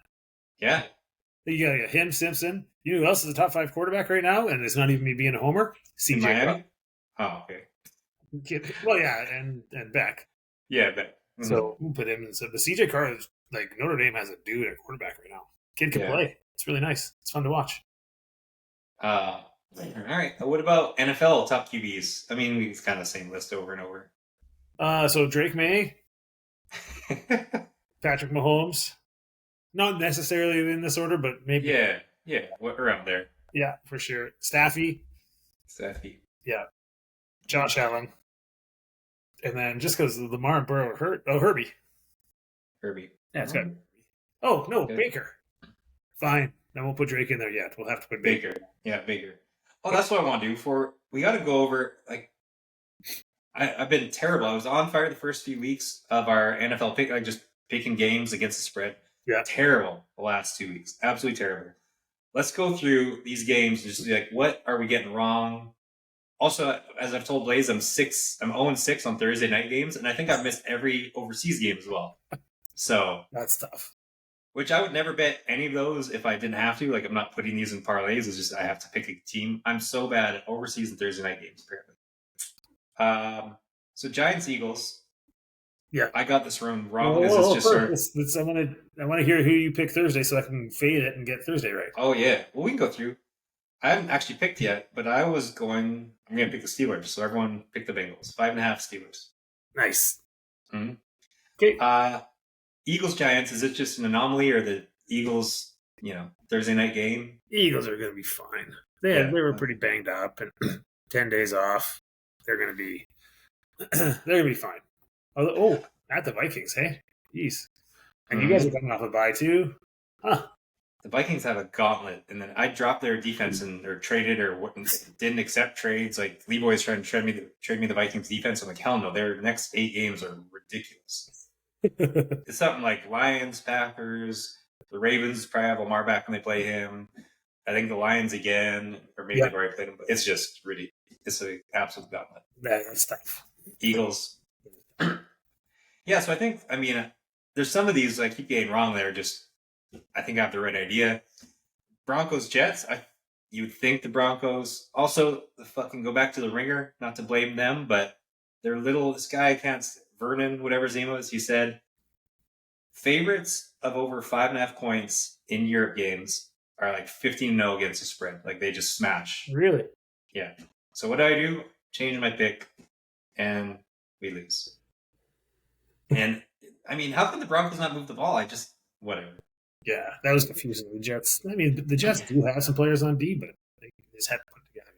Speaker 1: Yeah.
Speaker 2: You got him, Simpson. You know who else is a top 5 quarterback right now? And it's not even me being a homer? CJ.
Speaker 1: Oh, okay.
Speaker 2: Well, yeah, and Beck.
Speaker 1: Yeah, Beck.
Speaker 2: So we'll put him in. So the CJ Carr is like Notre Dame has a dude at quarterback right now. Kid can play. It's really nice. It's fun to watch.
Speaker 1: All right. What about NFL top QBs? I mean, it's kind of the same list over and over.
Speaker 2: So Drake May, Patrick Mahomes. Not necessarily in this order, but maybe.
Speaker 1: Yeah. What around there?
Speaker 2: Yeah, for sure. Staffy. Yeah. Josh Allen. And then just because Lamar and Burrow are hurt, Herbie. Yeah, it's got. Oh no, okay. Baker. Fine. Then we'll put Drake in there yet. We'll have to put Baker.
Speaker 1: Yeah, Baker. Oh, that's what I want to do. We got to go over like. I've been terrible. I was on fire the first few weeks of our NFL pick, like just picking games against the spread.
Speaker 2: Yeah.
Speaker 1: Terrible the last 2 weeks. Absolutely terrible. Let's go through these games and just be like, what are we getting wrong? Also, as I've told Blaze, I'm 0-6 on Thursday night games, and I think I've missed every overseas game as well. So
Speaker 2: that's tough.
Speaker 1: Which I would never bet any of those if I didn't have to. Like, I'm not putting these in parlays. It's just I have to pick a team. I'm so bad at overseas and Thursday night games, apparently. So Giants Eagles. Yeah, I got this wrong.
Speaker 2: I want to hear who you pick Thursday so I can fade it and get Thursday right.
Speaker 1: Oh yeah, well we can go through. I haven't actually picked yet, but I'm going to pick the Steelers. So everyone pick the Bengals. 5.5 Steelers.
Speaker 2: Nice.
Speaker 1: Mm-hmm. Okay. Eagles Giants. Is it just an anomaly, or the Eagles? Thursday night game.
Speaker 2: Eagles are going to be fine. They were pretty banged up and 10 days off. They're going to be. They're going to be fine. Oh, at the Vikings, hey? Jeez. And you guys are coming off a bye, too? Huh.
Speaker 1: the Vikings have a gauntlet, and then I dropped their defense or traded or didn't accept trades. Like Leroy's trying to trade me the Vikings defense. I'm like, hell no, their next 8 games are ridiculous. It's something like Lions, Packers, the Ravens probably have Lamar back when they play him. I think the Lions again, or maybe they've already played him, but it's just really, it's an absolute gauntlet.
Speaker 2: That's tough.
Speaker 1: Eagles. Yeah, so I mean, there's some of these I keep getting wrong that are just, I think I have the right idea. Broncos, Jets, you'd think the Broncos, also, the fucking go back to the ringer, not to blame them, but they're little, this guy Vernon, whatever his name was, he said, favorites of over 5.5 points in Europe games are like 15-0 against the spread. Like they just smash.
Speaker 2: Really?
Speaker 1: Yeah. So what do? Change my pick, and we lose. And I mean, how could the Broncos not move the ball? Whatever.
Speaker 2: Yeah, that was confusing. The Jets. I mean, the Jets do have some players on D, but they just haven't put it together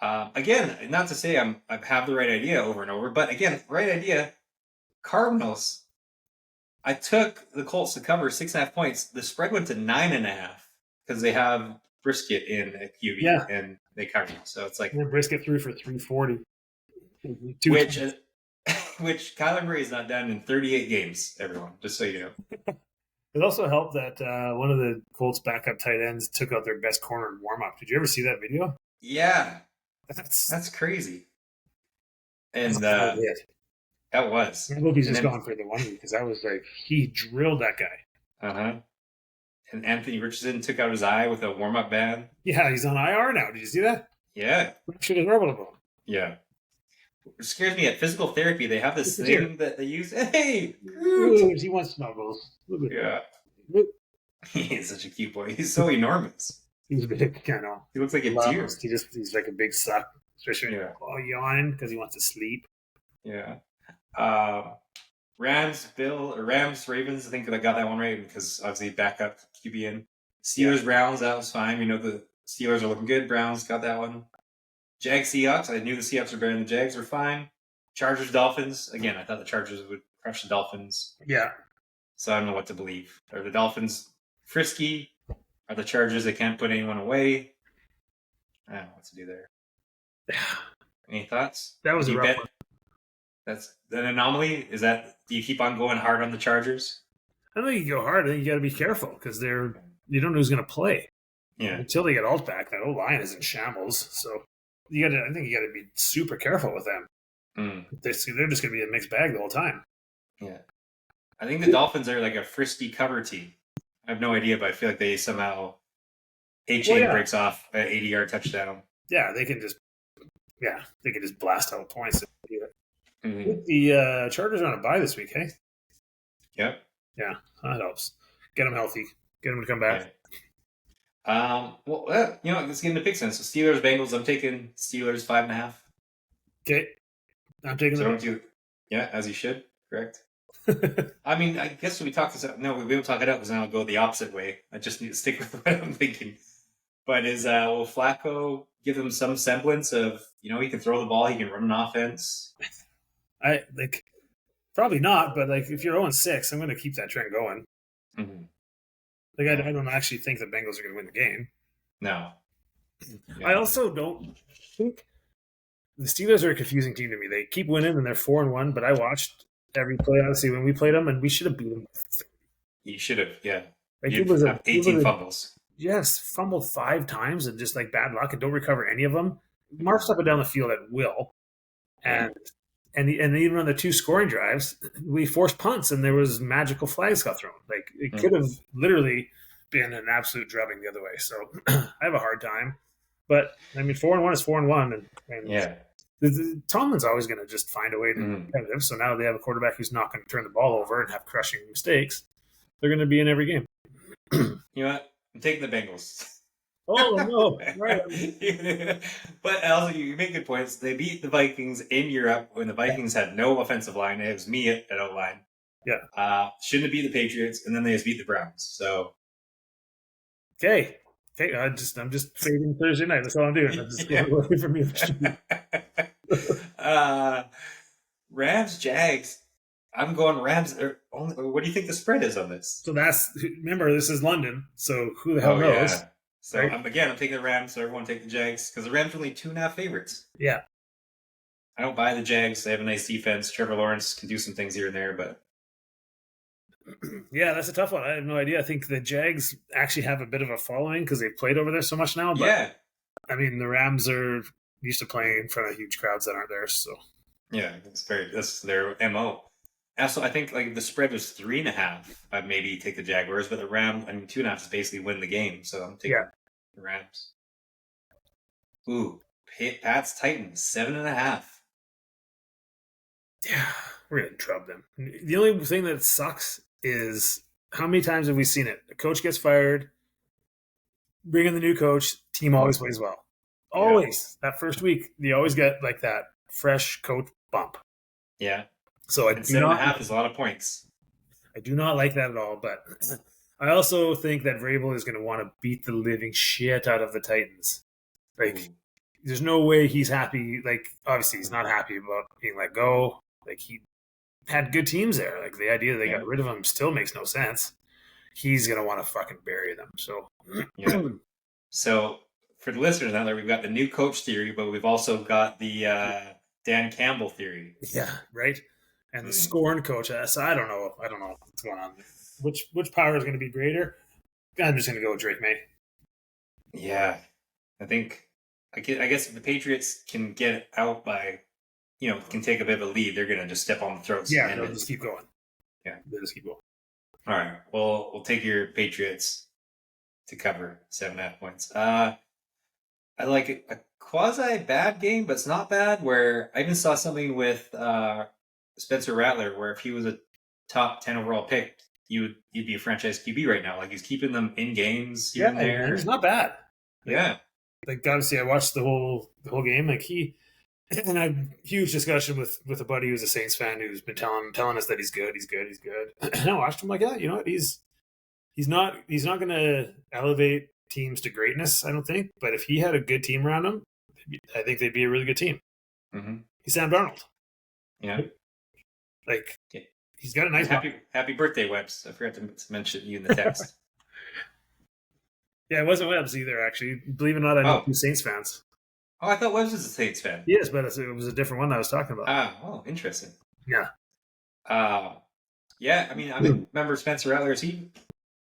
Speaker 2: yet.
Speaker 1: Again, not to say I have the right idea over and over, but again, right idea. Cardinals. I took the Colts to cover 6.5 points. The spread went to 9.5 because they have Brisket in at QB and they covered. So it's like
Speaker 2: Brisket threw for 340,
Speaker 1: which Kyler Murray has not done in 38 games. Everyone, just so you know.
Speaker 2: It also helped that one of the Colts backup tight ends took out their best corner in warm up. Did you ever see that video?
Speaker 1: Yeah, that's crazy. And that was.
Speaker 2: I hope he's just gone for the 1 week because I was like, he drilled that guy.
Speaker 1: And Anthony Richardson took out his eye with a warm up band.
Speaker 2: Yeah, he's on IR now. Did you see that?
Speaker 1: Yeah.
Speaker 2: Ruptured his orbital bone.
Speaker 1: Yeah. It scares me at physical therapy. They have this thing that they use. Hey,
Speaker 2: he wants snuggles.
Speaker 1: Yeah. He's such a cute boy. He's so enormous.
Speaker 2: He's big, kind of.
Speaker 1: He looks like a deer.
Speaker 2: He's like a big suck, especially when he's yawning because he wants to sleep.
Speaker 1: Yeah. Rams, Ravens. I think I got that one right because obviously backup QB in. Steelers, Browns. That was fine. We know the Steelers are looking good. Browns got that one. Jags, Seahawks. I knew the Seahawks were better than the Jags. Were fine. Chargers, Dolphins. Again, I thought the Chargers would crush the Dolphins.
Speaker 2: Yeah.
Speaker 1: So I don't know what to believe. Are the Dolphins frisky? Are the Chargers they can't put anyone away? I don't know what to do there. Any thoughts?
Speaker 2: That was a rough one.
Speaker 1: That's an anomaly. Do you keep on going hard on the Chargers?
Speaker 2: I don't think you go hard. I think you got to be careful because you don't know who's going to play.
Speaker 1: Yeah.
Speaker 2: Until they get Alt back, that old line is in shambles. So I think you got to be super careful with them. They're just going to be a mixed bag the whole time.
Speaker 1: Yeah. I think the Dolphins are like a frisky cover team. I have no idea, but I feel like they somehow A-Chain breaks off an 80-yard touchdown.
Speaker 2: Yeah, they can just blast out points. The Chargers are on a bye this week, hey?
Speaker 1: Yep.
Speaker 2: Yeah, that helps. Get them healthy. Get them to come back.
Speaker 1: Yeah. Let's get into pick sense. So Steelers, Bengals. I'm taking Steelers 5.5.
Speaker 2: Okay. I'm taking
Speaker 1: them. Yeah, as you should. Correct. I mean, I guess we talked this out. No, we won't talk it out because then I'll go the opposite way. I just need to stick with what I'm thinking. But will Flacco give them some semblance of, he can throw the ball, he can run an offense?
Speaker 2: Probably not, but if you're 0-6, I'm going to keep that trend going. I don't actually think the Bengals are going to win the game.
Speaker 1: No.
Speaker 2: Yeah. I also don't think the Steelers are a confusing team to me. They keep winning and they're 4-1, but I watched every play, honestly, when we played them, and we should have beat them.
Speaker 1: You should have, yeah.
Speaker 2: You have
Speaker 1: 18 fumbles.
Speaker 2: Yes, fumbled 5 times and just bad luck and don't recover any of them. Marched up and down the field at will. And even on the 2 scoring drives, we forced punts and there was magical flags got thrown. It could have literally been an absolute drubbing the other way. So I have a hard time. But, 4-1 is 4-1. And
Speaker 1: yeah.
Speaker 2: Tomlin's always going to just find a way to be competitive. So now they have a quarterback who's not going to turn the ball over and have crushing mistakes. They're going to be in every game.
Speaker 1: You know what? I'm taking the Bengals.
Speaker 2: Oh, no. Right.
Speaker 1: But also, you make good points. They beat the Vikings in Europe when the Vikings had no offensive line. It was me at O-line.
Speaker 2: Yeah.
Speaker 1: Shouldn't have beat the Patriots, and then they just beat the Browns. So.
Speaker 2: Okay. I'm just fading Thursday night. That's all I'm doing. I'm just going away from you.
Speaker 1: Rams, Jags. I'm going Rams. What do you think the spread is on this?
Speaker 2: So remember, this is London, so who the hell
Speaker 1: Oh
Speaker 2: knows?
Speaker 1: yeah. So
Speaker 2: Right?
Speaker 1: I'm taking the Rams. So everyone take the Jags because the Rams are only 2.5 favorites.
Speaker 2: Yeah.
Speaker 1: I don't buy the Jags. They have a nice defense. Trevor Lawrence can do some things here and there, but
Speaker 2: Yeah, that's a tough one. I have no idea. I think the Jags actually have a bit of a following because they've played over there so much now. But
Speaker 1: yeah,
Speaker 2: I mean, the Rams are used to playing in front of huge crowds that aren't there. So
Speaker 1: yeah, that's their mo. Also, I think like the spread was 3.5. I'd maybe take the Jaguars, but the Rams, I mean, 2.5 is basically win the game. So I'm taking the Rams. Ooh, Pats Titans 7.5.
Speaker 2: yeah, we're gonna drub them. The only thing that sucks is how many times have we seen it? The coach gets fired, bring in the new coach, team always plays well. Always. That first week, you always get like that fresh coach bump.
Speaker 1: Yeah.
Speaker 2: So
Speaker 1: and 7.5 is a lot of points.
Speaker 2: I do not like that at all, but I also think that Vrabel is going to want to beat the living shit out of the Titans. Like, there's no way he's happy. Like, obviously, he's not happy about being let go. Like, he had good teams there. Like, the idea that they got rid of him still makes no sense. He's going to want to fucking bury them. So,
Speaker 1: yeah. So, for the listeners out there, we've got the new coach theory, but we've also got the Dan Campbell theory.
Speaker 2: Yeah, right. And the scorn coach. So I don't know what's going on. Which power is going to be greater? I'm just going to go with Drake May.
Speaker 1: Yeah, I guess if the Patriots can get out by, can take a bit of a lead, they're going to just step on the throats.
Speaker 2: Yeah, they'll just keep going.
Speaker 1: Yeah,
Speaker 2: they'll just keep going.
Speaker 1: All right. Well, we'll take your Patriots to cover 7.5 points. I like a quasi bad game, but it's not bad. Where I even saw something with Spencer Rattler, where if he was a top 10 overall pick, you'd be a franchise QB right now. Like he's keeping them in games here and there.
Speaker 2: He's not bad.
Speaker 1: Yeah.
Speaker 2: Like obviously, I watched the whole game. Like and I had huge discussion with a buddy who's a Saints fan who's been telling us that he's good. And I watched him like, yeah, you know what? He's not going to elevate teams to greatness, I don't think. But if he had a good team around him, I think they'd be a really good team.
Speaker 1: Mm-hmm.
Speaker 2: He's Sam Darnold.
Speaker 1: Yeah.
Speaker 2: Like, he's got a nice...
Speaker 1: Happy birthday, Webbs. I forgot to mention you in the text.
Speaker 2: Yeah, it wasn't Webbs either, actually. Believe it or not, I know two Saints fans.
Speaker 1: Oh, I thought Webbs was a Saints fan.
Speaker 2: Yes, but it was a different one I was talking about.
Speaker 1: Oh, interesting.
Speaker 2: Yeah.
Speaker 1: Yeah, I mean, I remember Spencer Rattler.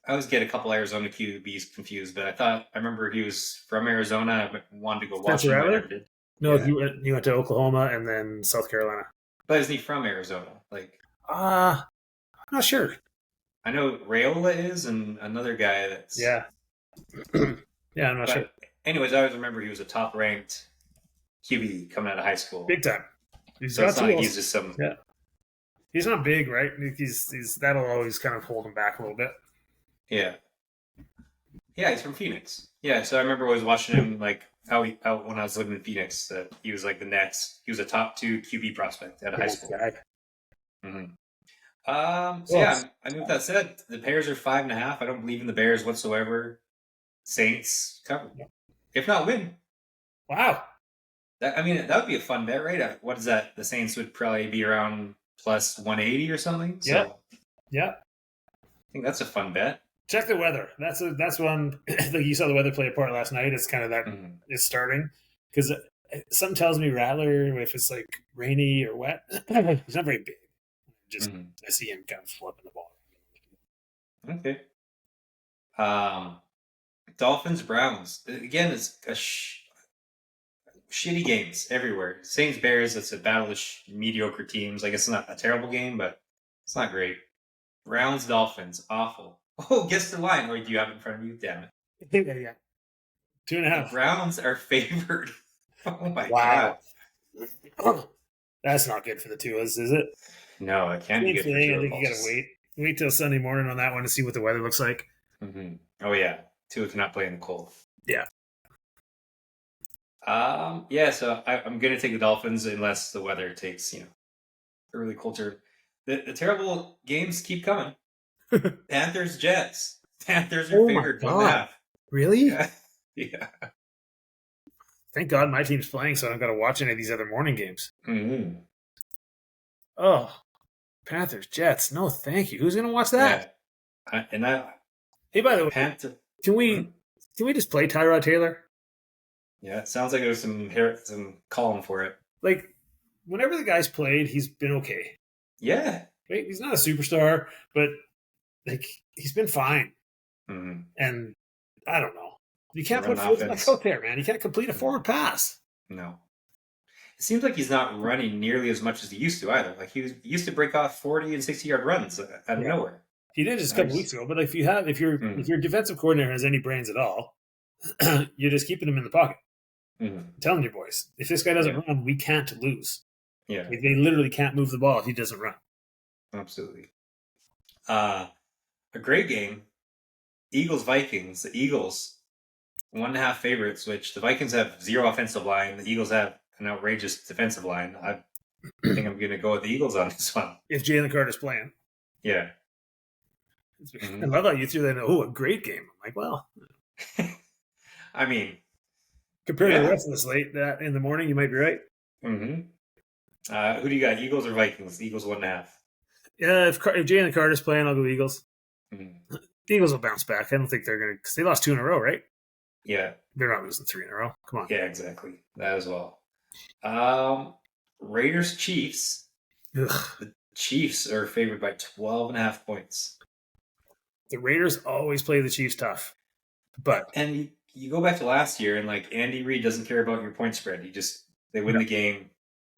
Speaker 1: I always get a couple Arizona QBs confused, but I remember he was from Arizona. I wanted to go watch him.
Speaker 2: Rattler? No, yeah. he went to Oklahoma and then South Carolina.
Speaker 1: But isn't he from Arizona? Like,
Speaker 2: I'm not sure.
Speaker 1: I know Rayola is, and another guy that's
Speaker 2: yeah, I'm not sure.
Speaker 1: Anyways, I always remember he was a top-ranked QB coming out of high school,
Speaker 2: big time.
Speaker 1: So it's not like he's just some.
Speaker 2: Yeah, he's not big, right? He's that'll always kind of hold him back a little bit.
Speaker 1: Yeah. Yeah, he's from Phoenix. Yeah, so I remember always watching him like out when I was living in Phoenix. He was like he was a top 2 QB prospect out of high school. Mm-hmm. I mean, with that said, the Bears are 5.5. I don't believe in the Bears whatsoever. Saints cover, if not win.
Speaker 2: Wow.
Speaker 1: That would be a fun bet, right? What is that? The Saints would probably be around plus 180 or something. So
Speaker 2: yeah.
Speaker 1: I think that's a fun bet.
Speaker 2: Check the weather. That's one. Like you saw the weather play a part last night. It's kind of that it's starting because something tells me Rattler, if it's like rainy or wet, he's not very big. Just I see him kind of flipping the ball.
Speaker 1: Okay. Dolphins Browns again. It's shitty games everywhere. Saints Bears. It's a battle of mediocre teams. Like it's not a terrible game, but it's not great. Browns Dolphins awful. Oh, guess the line. Or do you have it in front of you? Damn it.
Speaker 2: Yeah. 2.5.
Speaker 1: The Browns are favored. Oh my god.
Speaker 2: That's not good for the Tuas, is it?
Speaker 1: No, it can't be good for
Speaker 2: I think you gotta wait till Sunday morning on that one to see what the weather looks like.
Speaker 1: Mm-hmm. Oh yeah, Tua cannot play in the cold.
Speaker 2: Yeah.
Speaker 1: So I'm gonna take the Dolphins unless the weather takes a really cold turn. The terrible games keep coming. Panthers Jets. Panthers are favored 1.5.
Speaker 2: Really?
Speaker 1: Yeah.
Speaker 2: Thank God my team's playing, so I don't got to watch any of these other morning games.
Speaker 1: Mm-hmm.
Speaker 2: Oh, Panthers, Jets. No, thank you. Who's going to watch that?
Speaker 1: Yeah.
Speaker 2: Hey, by the way,
Speaker 1: Panther.
Speaker 2: can we just play Tyrod Taylor?
Speaker 1: Yeah, it sounds like there's some calling for it.
Speaker 2: Like, whenever the guy's played, he's been okay.
Speaker 1: Yeah.
Speaker 2: Right? He's not a superstar, but like he's been fine.
Speaker 1: Mm-hmm.
Speaker 2: And I don't know. You can't put Fields back out there, man. You can't complete a forward pass.
Speaker 1: No. It seems like he's not running nearly as much as he used to either. Like he used to break off 40 and 60-yard runs out of nowhere.
Speaker 2: He did just a couple weeks ago. But if your defensive coordinator has any brains at all, you're just keeping him in the pocket.
Speaker 1: Mm-hmm.
Speaker 2: I'm telling you, boys, if this guy doesn't run, we can't lose.
Speaker 1: Yeah,
Speaker 2: like, they literally can't move the ball if he doesn't run.
Speaker 1: Absolutely. A great game. Eagles-Vikings. The Eagles 1.5 favorites, which the Vikings have 0 offensive line. The Eagles have an outrageous defensive line. I think I'm going to go with the Eagles on this one.
Speaker 2: If Jalen Carter's playing.
Speaker 1: Yeah.
Speaker 2: Mm-hmm. I love how you threw that in. Oh, a great game. I'm like, well.
Speaker 1: I mean.
Speaker 2: Compared to the rest of the slate, that in the morning, you might be right.
Speaker 1: Mm-hmm. Who do you got, Eagles or Vikings? Eagles 1.5.
Speaker 2: Yeah, if Jalen Carter's playing, I'll go Eagles.
Speaker 1: Mm-hmm.
Speaker 2: The Eagles will bounce back. I don't think they're going to, because they lost 2 in a row, right?
Speaker 1: Yeah.
Speaker 2: They're not losing 3 in a row. Come on.
Speaker 1: Yeah, exactly. That as well. Raiders Chiefs.
Speaker 2: Ugh.
Speaker 1: The Chiefs are favored by 12.5 points.
Speaker 2: The Raiders always play the Chiefs tough.
Speaker 1: And you go back to last year, and like Andy Reid doesn't care about your point spread. They win the game.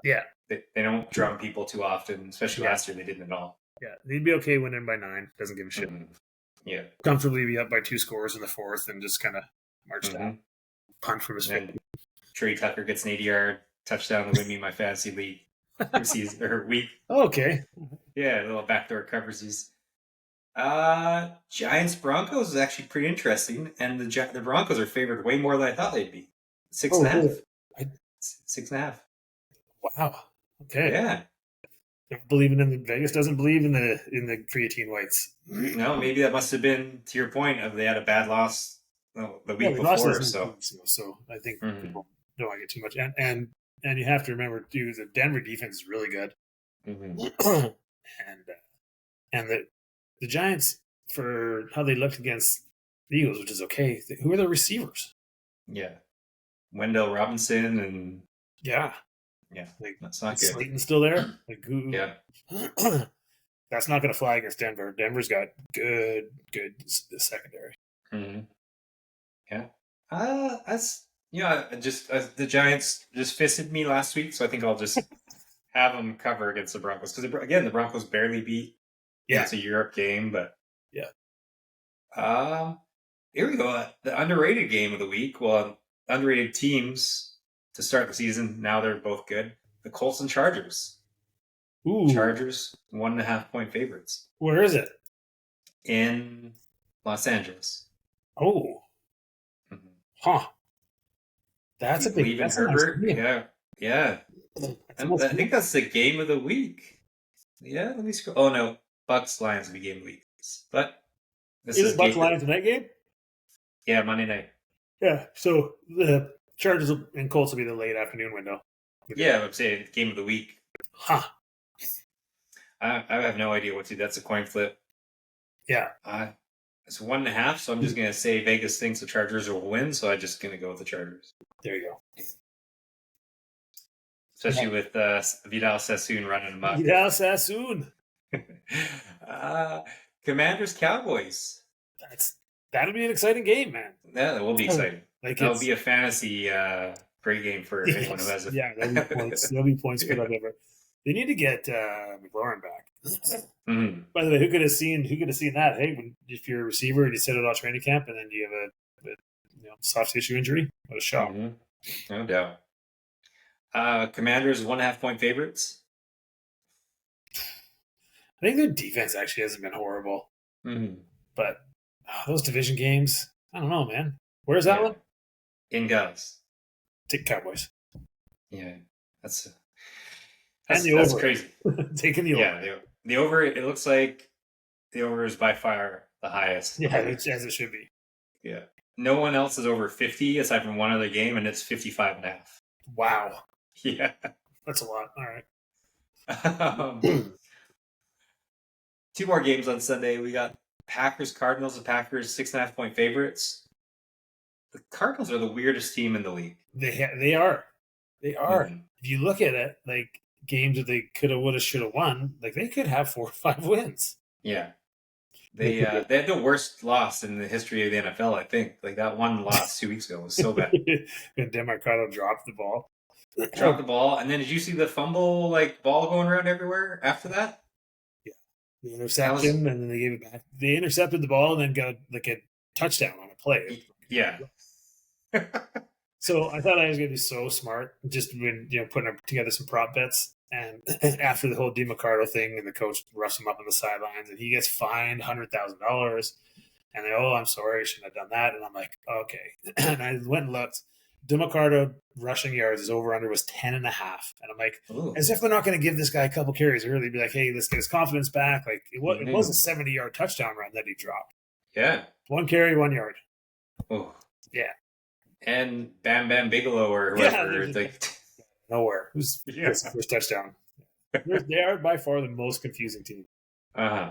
Speaker 2: Yeah.
Speaker 1: They don't drum people too often, especially last year they didn't at all.
Speaker 2: Yeah, they'd be okay winning by 9. Doesn't give a shit.
Speaker 1: Mm-hmm. Yeah.
Speaker 2: Comfortably be up by 2 scores in the 4th and just kind of march down. Punt from his face.
Speaker 1: Trey Tucker gets an 80-yard touchdown to win me my fantasy league season or week.
Speaker 2: Oh, okay.
Speaker 1: Yeah, little backdoor coverages. Giants Broncos is actually pretty interesting, and the Broncos are favored way more than I thought they'd be. 6.5. 6.5.
Speaker 2: Wow. Okay.
Speaker 1: Yeah.
Speaker 2: Believing in Vegas doesn't believe in the creatine whites.
Speaker 1: No, maybe that must have been to your point of they had a bad loss the week before.
Speaker 2: So I think people don't want to get too much. And you have to remember too, the Denver defense is really good. Mm-hmm. and the Giants, for how they looked against the Eagles, which is okay. Who are their receivers?
Speaker 1: Yeah, Wendell Robinson and
Speaker 2: yeah,
Speaker 1: like that's not good.
Speaker 2: Slayton's still there. Like who?
Speaker 1: Yeah,
Speaker 2: that's not going to fly against Denver. Denver's got good secondary.
Speaker 1: Mm-hmm. Yeah, that's the Giants just fisted me last week, so I think I'll just have them cover against the Broncos because again the Broncos barely beat. Yeah, it's a Europe game, but here we go. The underrated game of the week. Well, underrated teams to start the season. Now they're both good. The Colts and Chargers.
Speaker 2: Ooh.
Speaker 1: Chargers 1.5 point favorites.
Speaker 2: Where is it?
Speaker 1: In Los Angeles.
Speaker 2: Oh. Mm-hmm. Huh. That's a big
Speaker 1: game. Herbert. Yeah. I think that's the game of the week. Yeah, let me scroll. Oh no. Bucks Lions will be game of the week. But this is
Speaker 2: Bucks Lions tonight game?
Speaker 1: Yeah, Monday night.
Speaker 2: Yeah. So the Chargers and Colts will be the late afternoon window.
Speaker 1: Yeah, I'm saying game of the week.
Speaker 2: Huh.
Speaker 1: I have no idea what to do. That's a coin flip.
Speaker 2: Yeah.
Speaker 1: It's 1.5, so I'm just gonna say Vegas thinks the Chargers will win, so I'm just gonna go with the Chargers.
Speaker 2: There you go.
Speaker 1: Especially with Vidal Sassoon running amok.
Speaker 2: Vidal Sassoon.
Speaker 1: Commanders Cowboys.
Speaker 2: That'll be an exciting game, man.
Speaker 1: Yeah, that will be exciting. That'll be a fantasy great game for anyone who has it.
Speaker 2: Yeah, there'll be points. There'll be points for whatever. They need to get McLaurin back. Mm-hmm. By the way, who could have seen that? Hey, if you're a receiver and you sit out all training camp and then you have a soft tissue injury, what a shock.
Speaker 1: Mm-hmm. No doubt. Commanders 1.5 point favorites.
Speaker 2: I think their defense actually hasn't been horrible.
Speaker 1: Mm-hmm.
Speaker 2: But those division games, I don't know, man. Where's that one?
Speaker 1: In Dallas.
Speaker 2: Take Cowboys.
Speaker 1: Yeah, that's crazy.
Speaker 2: Taking the over.
Speaker 1: Yeah, the over. It looks like the over is by far the highest.
Speaker 2: Yeah, as it should be.
Speaker 1: Yeah. No one else is over 50 aside from one other game, and it's 55.5.
Speaker 2: Wow.
Speaker 1: Yeah.
Speaker 2: That's a lot. All right.
Speaker 1: Two more games on Sunday. We got Packers Cardinals. The Packers 6.5-point favorites. The Cardinals are the weirdest team in the league.
Speaker 2: They are. Mm-hmm. If you look at it, like games that they could have, would have, should have won, like they could have 4 or 5 wins.
Speaker 1: Yeah. They had the worst loss in the history of the NFL, I think. Like that one loss 2 weeks ago was so bad.
Speaker 2: And DeMarcado dropped the ball.
Speaker 1: Dropped the ball, and then did you see the fumble ball going around everywhere after that?
Speaker 2: Yeah, the interception, and then they gave it back. They intercepted the ball and then got a touchdown on a play.
Speaker 1: Yeah.
Speaker 2: So I thought I was going to be so smart, just when putting together some prop bets. And after the whole DeMarcado thing, and the coach roughs him up on the sidelines, and he gets fined $100,000. And they, I'm sorry, I shouldn't have done that. And I'm like, okay. And I went and looked. DeMarcado rushing yards, his over-under was 10.5. And I'm like, ooh. As if they're not going to give this guy a couple carries early, be like, hey, let's get his confidence back. Like, it was a 70-yard touchdown run that he dropped.
Speaker 1: Yeah.
Speaker 2: 1 carry, 1 yard.
Speaker 1: Oh.
Speaker 2: Yeah.
Speaker 1: And Bam Bam Bigelow or whoever.
Speaker 2: Nowhere. Who's his first touchdown? They are by far the most confusing team.
Speaker 1: Uh-huh.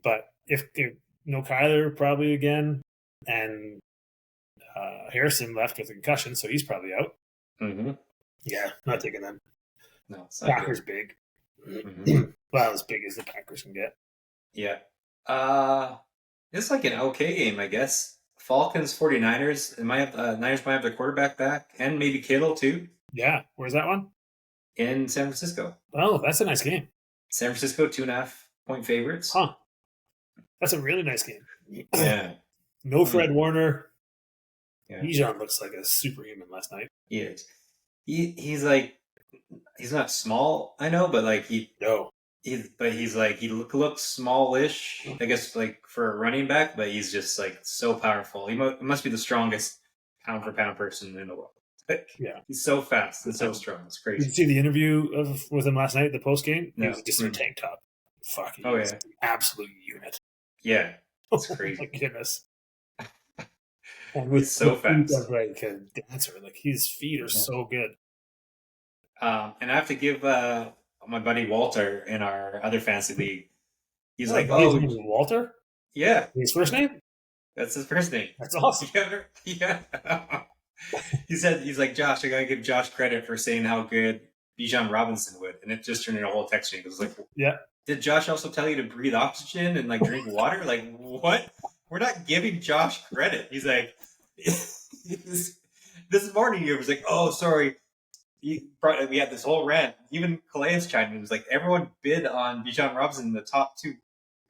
Speaker 2: But if no Kyler probably again, and Harrison left with a concussion, so he's probably out.
Speaker 1: Mm-hmm.
Speaker 2: Yeah, not taking them.
Speaker 1: No, it's not
Speaker 2: Packers
Speaker 1: good.
Speaker 2: Big. Mm-hmm. Well, as big as the Packers can get.
Speaker 1: Yeah. It's like an okay game, I guess. Falcons 49ers. Niners might have their quarterback back, and maybe Kittle too.
Speaker 2: Yeah. Where's that one?
Speaker 1: In San Francisco.
Speaker 2: Oh, that's a nice game.
Speaker 1: San Francisco 2.5-point favorites.
Speaker 2: Huh. That's a really nice game.
Speaker 1: Yeah.
Speaker 2: No Fred Warner.
Speaker 1: Yeah.
Speaker 2: Bijan looks like a superhuman last night.
Speaker 1: He is. He's not small, I know, but he looks smallish, I guess, for a running back, but he's just so powerful. He must be the strongest pound for pound person in the world.
Speaker 2: Yeah,
Speaker 1: he's so fast and so strong. It's crazy.
Speaker 2: Did you see the interview with him last night, the post game?
Speaker 1: No.
Speaker 2: He was just in a tank top. Fuck.
Speaker 1: Oh yeah,
Speaker 2: absolute unit.
Speaker 1: Yeah, it's crazy.
Speaker 2: Oh my goodness. And
Speaker 1: he's so fast.
Speaker 2: Like a dancer. His feet are so good.
Speaker 1: And I have to give my buddy Walter in our other fantasy league. He's
Speaker 2: Walter?
Speaker 1: Yeah.
Speaker 2: His first name?
Speaker 1: That's his first name.
Speaker 2: That's awesome.
Speaker 1: Yeah. He's like, Josh, I gotta give Josh credit for saying how good Bijan Robinson would. And it just turned into a whole text string. It was
Speaker 2: yeah.
Speaker 1: Did Josh also tell you to breathe oxygen and drink water? What? We're not giving Josh credit. He's like, this morning he was like, oh, sorry. We had this whole rant. Even Calais chimed in. It was like, everyone bid on Bijan Robinson, the top 2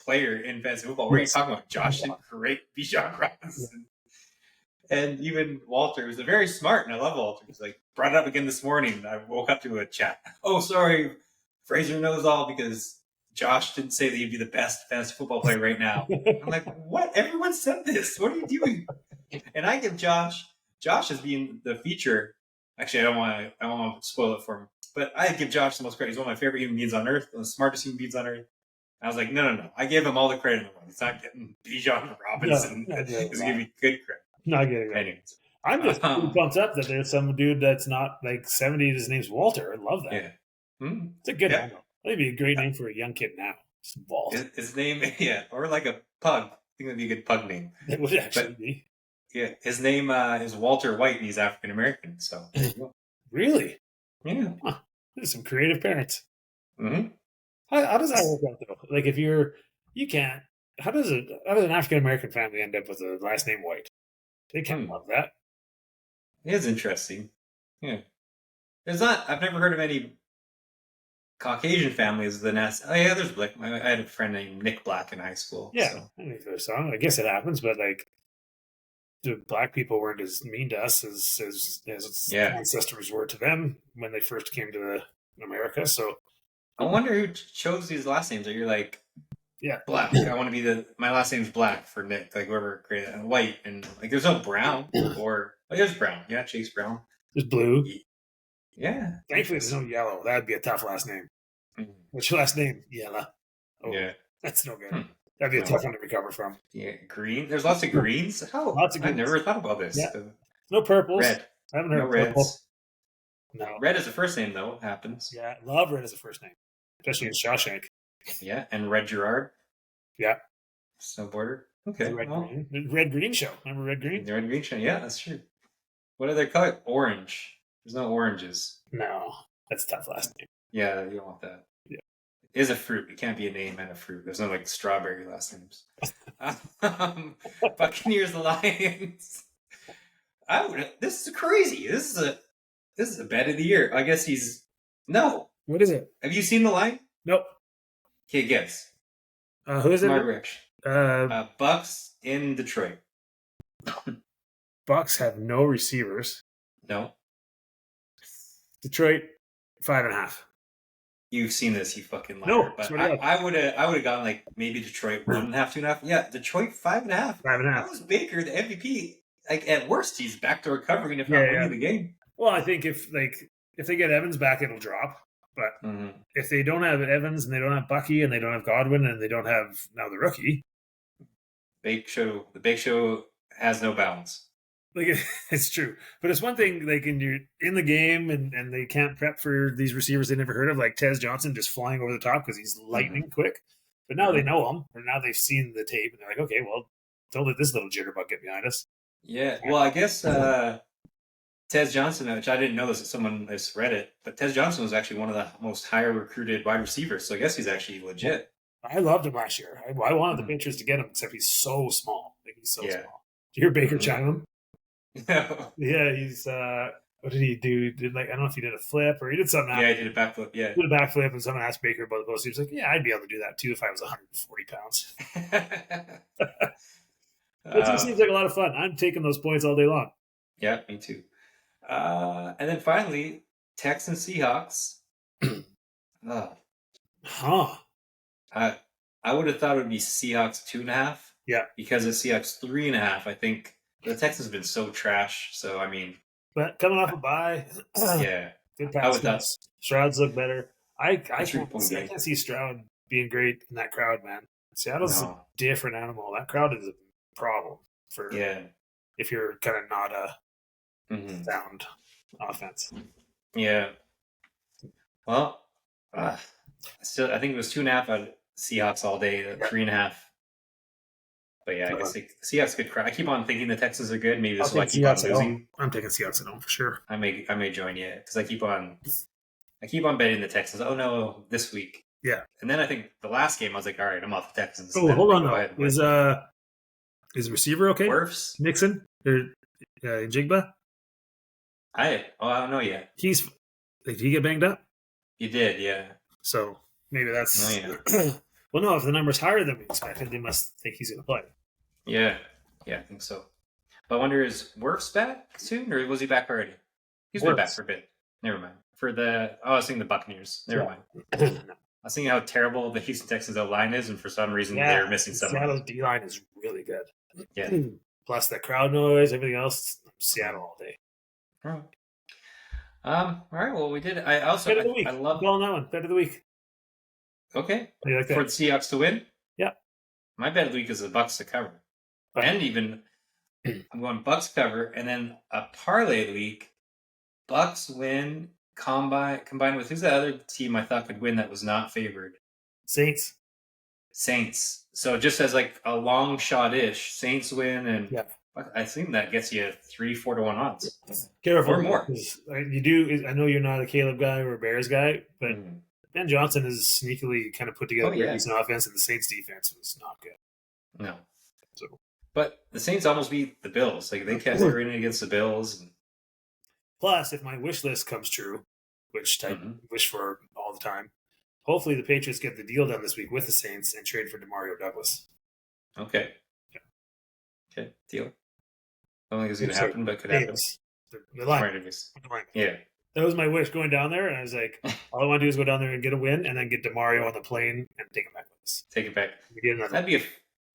Speaker 1: player in fantasy football. What are you talking about? Josh didn't create Bijan Robinson. And even Walter was very smart, and I love Walter. He's brought it up again this morning. I woke up to a chat. Oh, sorry. Fraser knows all because Josh didn't say that he'd be the best fantasy football player right now. I'm like, what? Everyone said this. What are you doing? And I give Josh as being the feature. Actually, I don't want to spoil it for him. But I give Josh the most credit. He's one of my favorite human beings on earth, one of the smartest human beings on earth. I was like, no. I gave him all the credit in the world. He's not getting Bijan Robinson. He's giving me good credit.
Speaker 2: Not getting it.
Speaker 1: Anyways.
Speaker 2: I'm just pumped up that there's some dude that's not 70. His name's Walter. I love that.
Speaker 1: Yeah. Mm-hmm.
Speaker 2: It's a good name. That'd be a great name for a young kid now. Just Walt.
Speaker 1: His name, or a pug. I think that'd be a good pug name.
Speaker 2: It would actually be.
Speaker 1: Yeah, his name is Walter White, and he's African American. So
Speaker 2: really,
Speaker 1: yeah,
Speaker 2: there's some creative parents.
Speaker 1: Mm-hmm.
Speaker 2: How does that work out though? If you can't. How does an African American family end up with a last name White? They can't love that.
Speaker 1: It is interesting. Yeah, I've never heard of any Caucasian families with an S. Oh yeah, there's Black. I had a friend named Nick Black in high school.
Speaker 2: Yeah,
Speaker 1: so.
Speaker 2: I think there's some. I guess it happens, but the black people weren't as mean to us as ancestors were to them when they first came to America. So
Speaker 1: I wonder who chose these last names. Are you Black? I want to be my last name's Black for Nick. Whoever created it. White and there's no Brown or there's Brown. Yeah, Chase Brown.
Speaker 2: There's Blue.
Speaker 1: Yeah.
Speaker 2: Thankfully, there's no Yellow. That'd be a tough last name. Mm-hmm. What's your last name? Yellow. Oh, yeah. That's no good. That'd be a tough one to recover from.
Speaker 1: Yeah, green. There's lots of greens.
Speaker 2: Lots of greens.
Speaker 1: I never thought about this.
Speaker 2: Yeah. No purples.
Speaker 1: Red.
Speaker 2: I haven't heard
Speaker 1: no
Speaker 2: of
Speaker 1: reds.
Speaker 2: purple. No.
Speaker 1: Red is the first name, though. Happens.
Speaker 2: Yeah, love Red as a first name, especially in Shawshank.
Speaker 1: Yeah, and Red Gerard.
Speaker 2: Yeah.
Speaker 1: Snowboarder.
Speaker 2: The
Speaker 1: Okay. Well,
Speaker 2: red green show. Remember red green?
Speaker 1: the red green show. Yeah, that's true. What other color? Orange. There's no oranges.
Speaker 2: No, that's tough last name.
Speaker 1: Yeah, you don't want that.
Speaker 2: Yeah.
Speaker 1: It is a fruit. It can't be a name and a fruit. There's no like strawberry last names. Buccaneers Lions. This is crazy. This is a bet of the year. I guess he's no.
Speaker 2: What is it?
Speaker 1: Have you seen the line?
Speaker 2: Nope.
Speaker 1: Okay, guess.
Speaker 2: Who is it?
Speaker 1: Smart reaction. Bucks in Detroit.
Speaker 2: Bucks have no receivers.
Speaker 1: No.
Speaker 2: Detroit 5.5.
Speaker 1: You've seen this, you fucking liar.
Speaker 2: No,
Speaker 1: but
Speaker 2: swear to God.
Speaker 1: I would have gone like maybe Detroit 1.5, 2.5. Yeah, Detroit 5.5.
Speaker 2: 5.5.
Speaker 1: That was Baker, the MVP. Like at worst, he's backdoor covering if not winning the game.
Speaker 2: Well, I think if they get Evans back, it'll drop. But if they don't have Evans and they don't have Bucky and they don't have Godwin and they don't have now the rookie,
Speaker 1: the Big Show has no balance.
Speaker 2: Like it's true, but it's one thing like you're in the game and they can't prep for these receivers they never heard of, like Tez Johnson just flying over the top because he's lightning quick. But now they know him, or now they've seen the tape, and they're like, okay, well, don't let this little jitterbug get behind us.
Speaker 1: Yeah, well, I guess Tez Johnson, which I didn't know this, someone has read it, but Tez Johnson was actually one of the most higher recruited wide receivers, so I guess he's actually legit.
Speaker 2: I loved him last year. I wanted the Patriots to get him, except he's so small. Like he's so small. Did you hear Baker chime him?
Speaker 1: No.
Speaker 2: Yeah, he's what did he do? I don't know if he did a flip or he did something.
Speaker 1: Yeah, he did a backflip. Yeah,
Speaker 2: he did a backflip, and someone asked Baker about the post. He was like, "Yeah, I'd be able to do that too if I was 140 pounds." It seems like a lot of fun. I'm taking those points all day long.
Speaker 1: Yeah, me too. And then finally, Texans Seahawks. I would have thought it would be Seahawks 2.5.
Speaker 2: Yeah,
Speaker 1: because it's Seahawks 3.5. I think the Texans have been so trash. So I mean,
Speaker 2: but coming off a bye,
Speaker 1: yeah,
Speaker 2: good pass. Stroud's look better. I can't see Stroud being great in that crowd, man. Seattle's a different animal. That crowd is a problem for if you're kind of not a sound offense.
Speaker 1: Yeah. Well, still, I think it was 2.5 out of Seahawks all day. 3.5. But yeah, I guess Seahawks could cry. I keep on thinking the Texans are good. Maybe this is why I keep on losing.
Speaker 2: I'm taking Seahawks at home for sure.
Speaker 1: I may join you because I keep on betting the Texans. Oh no, this week.
Speaker 2: Yeah.
Speaker 1: And then I think the last game I was like, all right, I'm off the Texans.
Speaker 2: Oh, hold on though. Is the receiver okay?
Speaker 1: Wirfs?
Speaker 2: Nixon or Jigba?
Speaker 1: I don't know yet.
Speaker 2: Did he get banged up?
Speaker 1: He did, yeah.
Speaker 2: So maybe that's. Well, no. If the number's higher than we expected, they must think he's going to play.
Speaker 1: Yeah, I think so. But I wonder, is Wirfs back soon, or was he back already? He's been back for a bit. Never mind. I was thinking the Buccaneers. Never mind. I was thinking how terrible the Houston Texans O-line is, and for some reason they're missing someone.
Speaker 2: Seattle's D-line is really good.
Speaker 1: Yeah.
Speaker 2: Plus the crowd noise, everything else, Seattle all day.
Speaker 1: All right. All right. Well, we did. I also
Speaker 2: Bet of the week.
Speaker 1: I love
Speaker 2: on that one. Bet of the week.
Speaker 1: Okay.
Speaker 2: You like that?
Speaker 1: For the Seahawks to win.
Speaker 2: Yeah.
Speaker 1: My bet of the week is the Bucks to cover, and even I'm going Bucks cover, and then a parlay of the week: Bucks win combined with who's the other team I thought could win that was not favored?
Speaker 2: Saints.
Speaker 1: So just as like a long shot ish, Saints win, and I think that gets you 3-4 to 1 odds.
Speaker 2: Careful,
Speaker 1: or more.
Speaker 2: You do. I know you're not a Caleb guy or a Bears guy, but Ben Johnson is sneakily kind of put together a decent offense, and the Saints defense was not good.
Speaker 1: No. But the Saints almost beat the Bills. Like they kept winning against the Bills.
Speaker 2: Plus, if my wish list comes true, which I wish for all the time, hopefully the Patriots get the deal done this week with the Saints and trade for DeMario Douglas.
Speaker 1: Okay. Yeah. Okay, deal. I don't think it's going to happen, but it could happen.
Speaker 2: The line.
Speaker 1: Yeah.
Speaker 2: That was my wish going down there, and I was like, all I want to do is go down there and get a win, and then get DeMario on the plane and take him back with us.
Speaker 1: Take it back. That'd be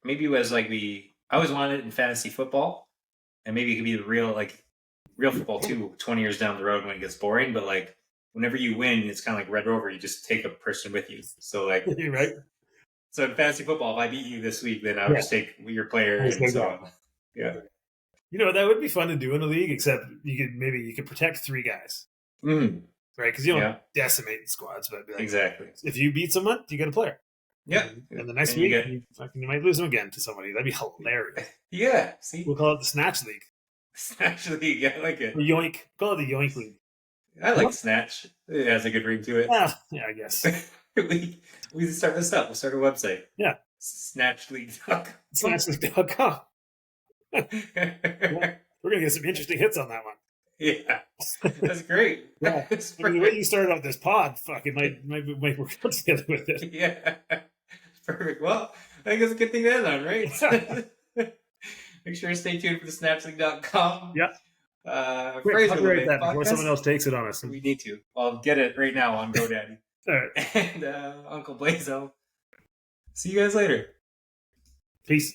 Speaker 1: maybe it was like I always wanted it in fantasy football, and maybe it could be the real football too, 20 years down the road when it gets boring, but like whenever you win, it's kind of like Red Rover, you just take a person with you. So like,
Speaker 2: right.
Speaker 1: So in fantasy football, if I beat you this week, then I would just take your player and so on. Yeah.
Speaker 2: You know, that would be fun to do in a league, except you could protect 3 guys. Right? Because you don't decimate squads, but
Speaker 1: exactly.
Speaker 2: If you beat someone, you get a player.
Speaker 1: Yeah.
Speaker 2: And the next
Speaker 1: And you
Speaker 2: week,
Speaker 1: get
Speaker 2: you might lose them again to somebody. That'd be hilarious.
Speaker 1: yeah. See,
Speaker 2: We'll call it the Snatch League.
Speaker 1: actually, yeah, I like
Speaker 2: Or
Speaker 1: it.
Speaker 2: Yoink. Call it the Yoink League.
Speaker 1: I like
Speaker 2: What?
Speaker 1: Snatch. It has a good ring to it.
Speaker 2: Ah, yeah, I guess.
Speaker 1: we start this up. We'll start a website.
Speaker 2: Yeah.
Speaker 1: Snatchleague.com.
Speaker 2: SnatchLeague.com. We're going to get some interesting hits on that one.
Speaker 1: Yeah, that's great.
Speaker 2: Yeah.
Speaker 1: That's
Speaker 2: I mean, the way
Speaker 1: perfect.
Speaker 2: you started off this pod, fuck, it might work out together with it.
Speaker 1: Yeah, perfect. Well, I think it's a good thing to end on, right? Make sure to stay tuned for the snatchleague.com.
Speaker 2: Yeah. Quick,
Speaker 1: Fraser will
Speaker 2: copyright
Speaker 1: make
Speaker 2: that before
Speaker 1: podcast.
Speaker 2: someone else takes it on us.
Speaker 1: We need to. I'll get it right now on GoDaddy.
Speaker 2: All right.
Speaker 1: And Uncle Blaiso. See you guys later.
Speaker 2: Peace.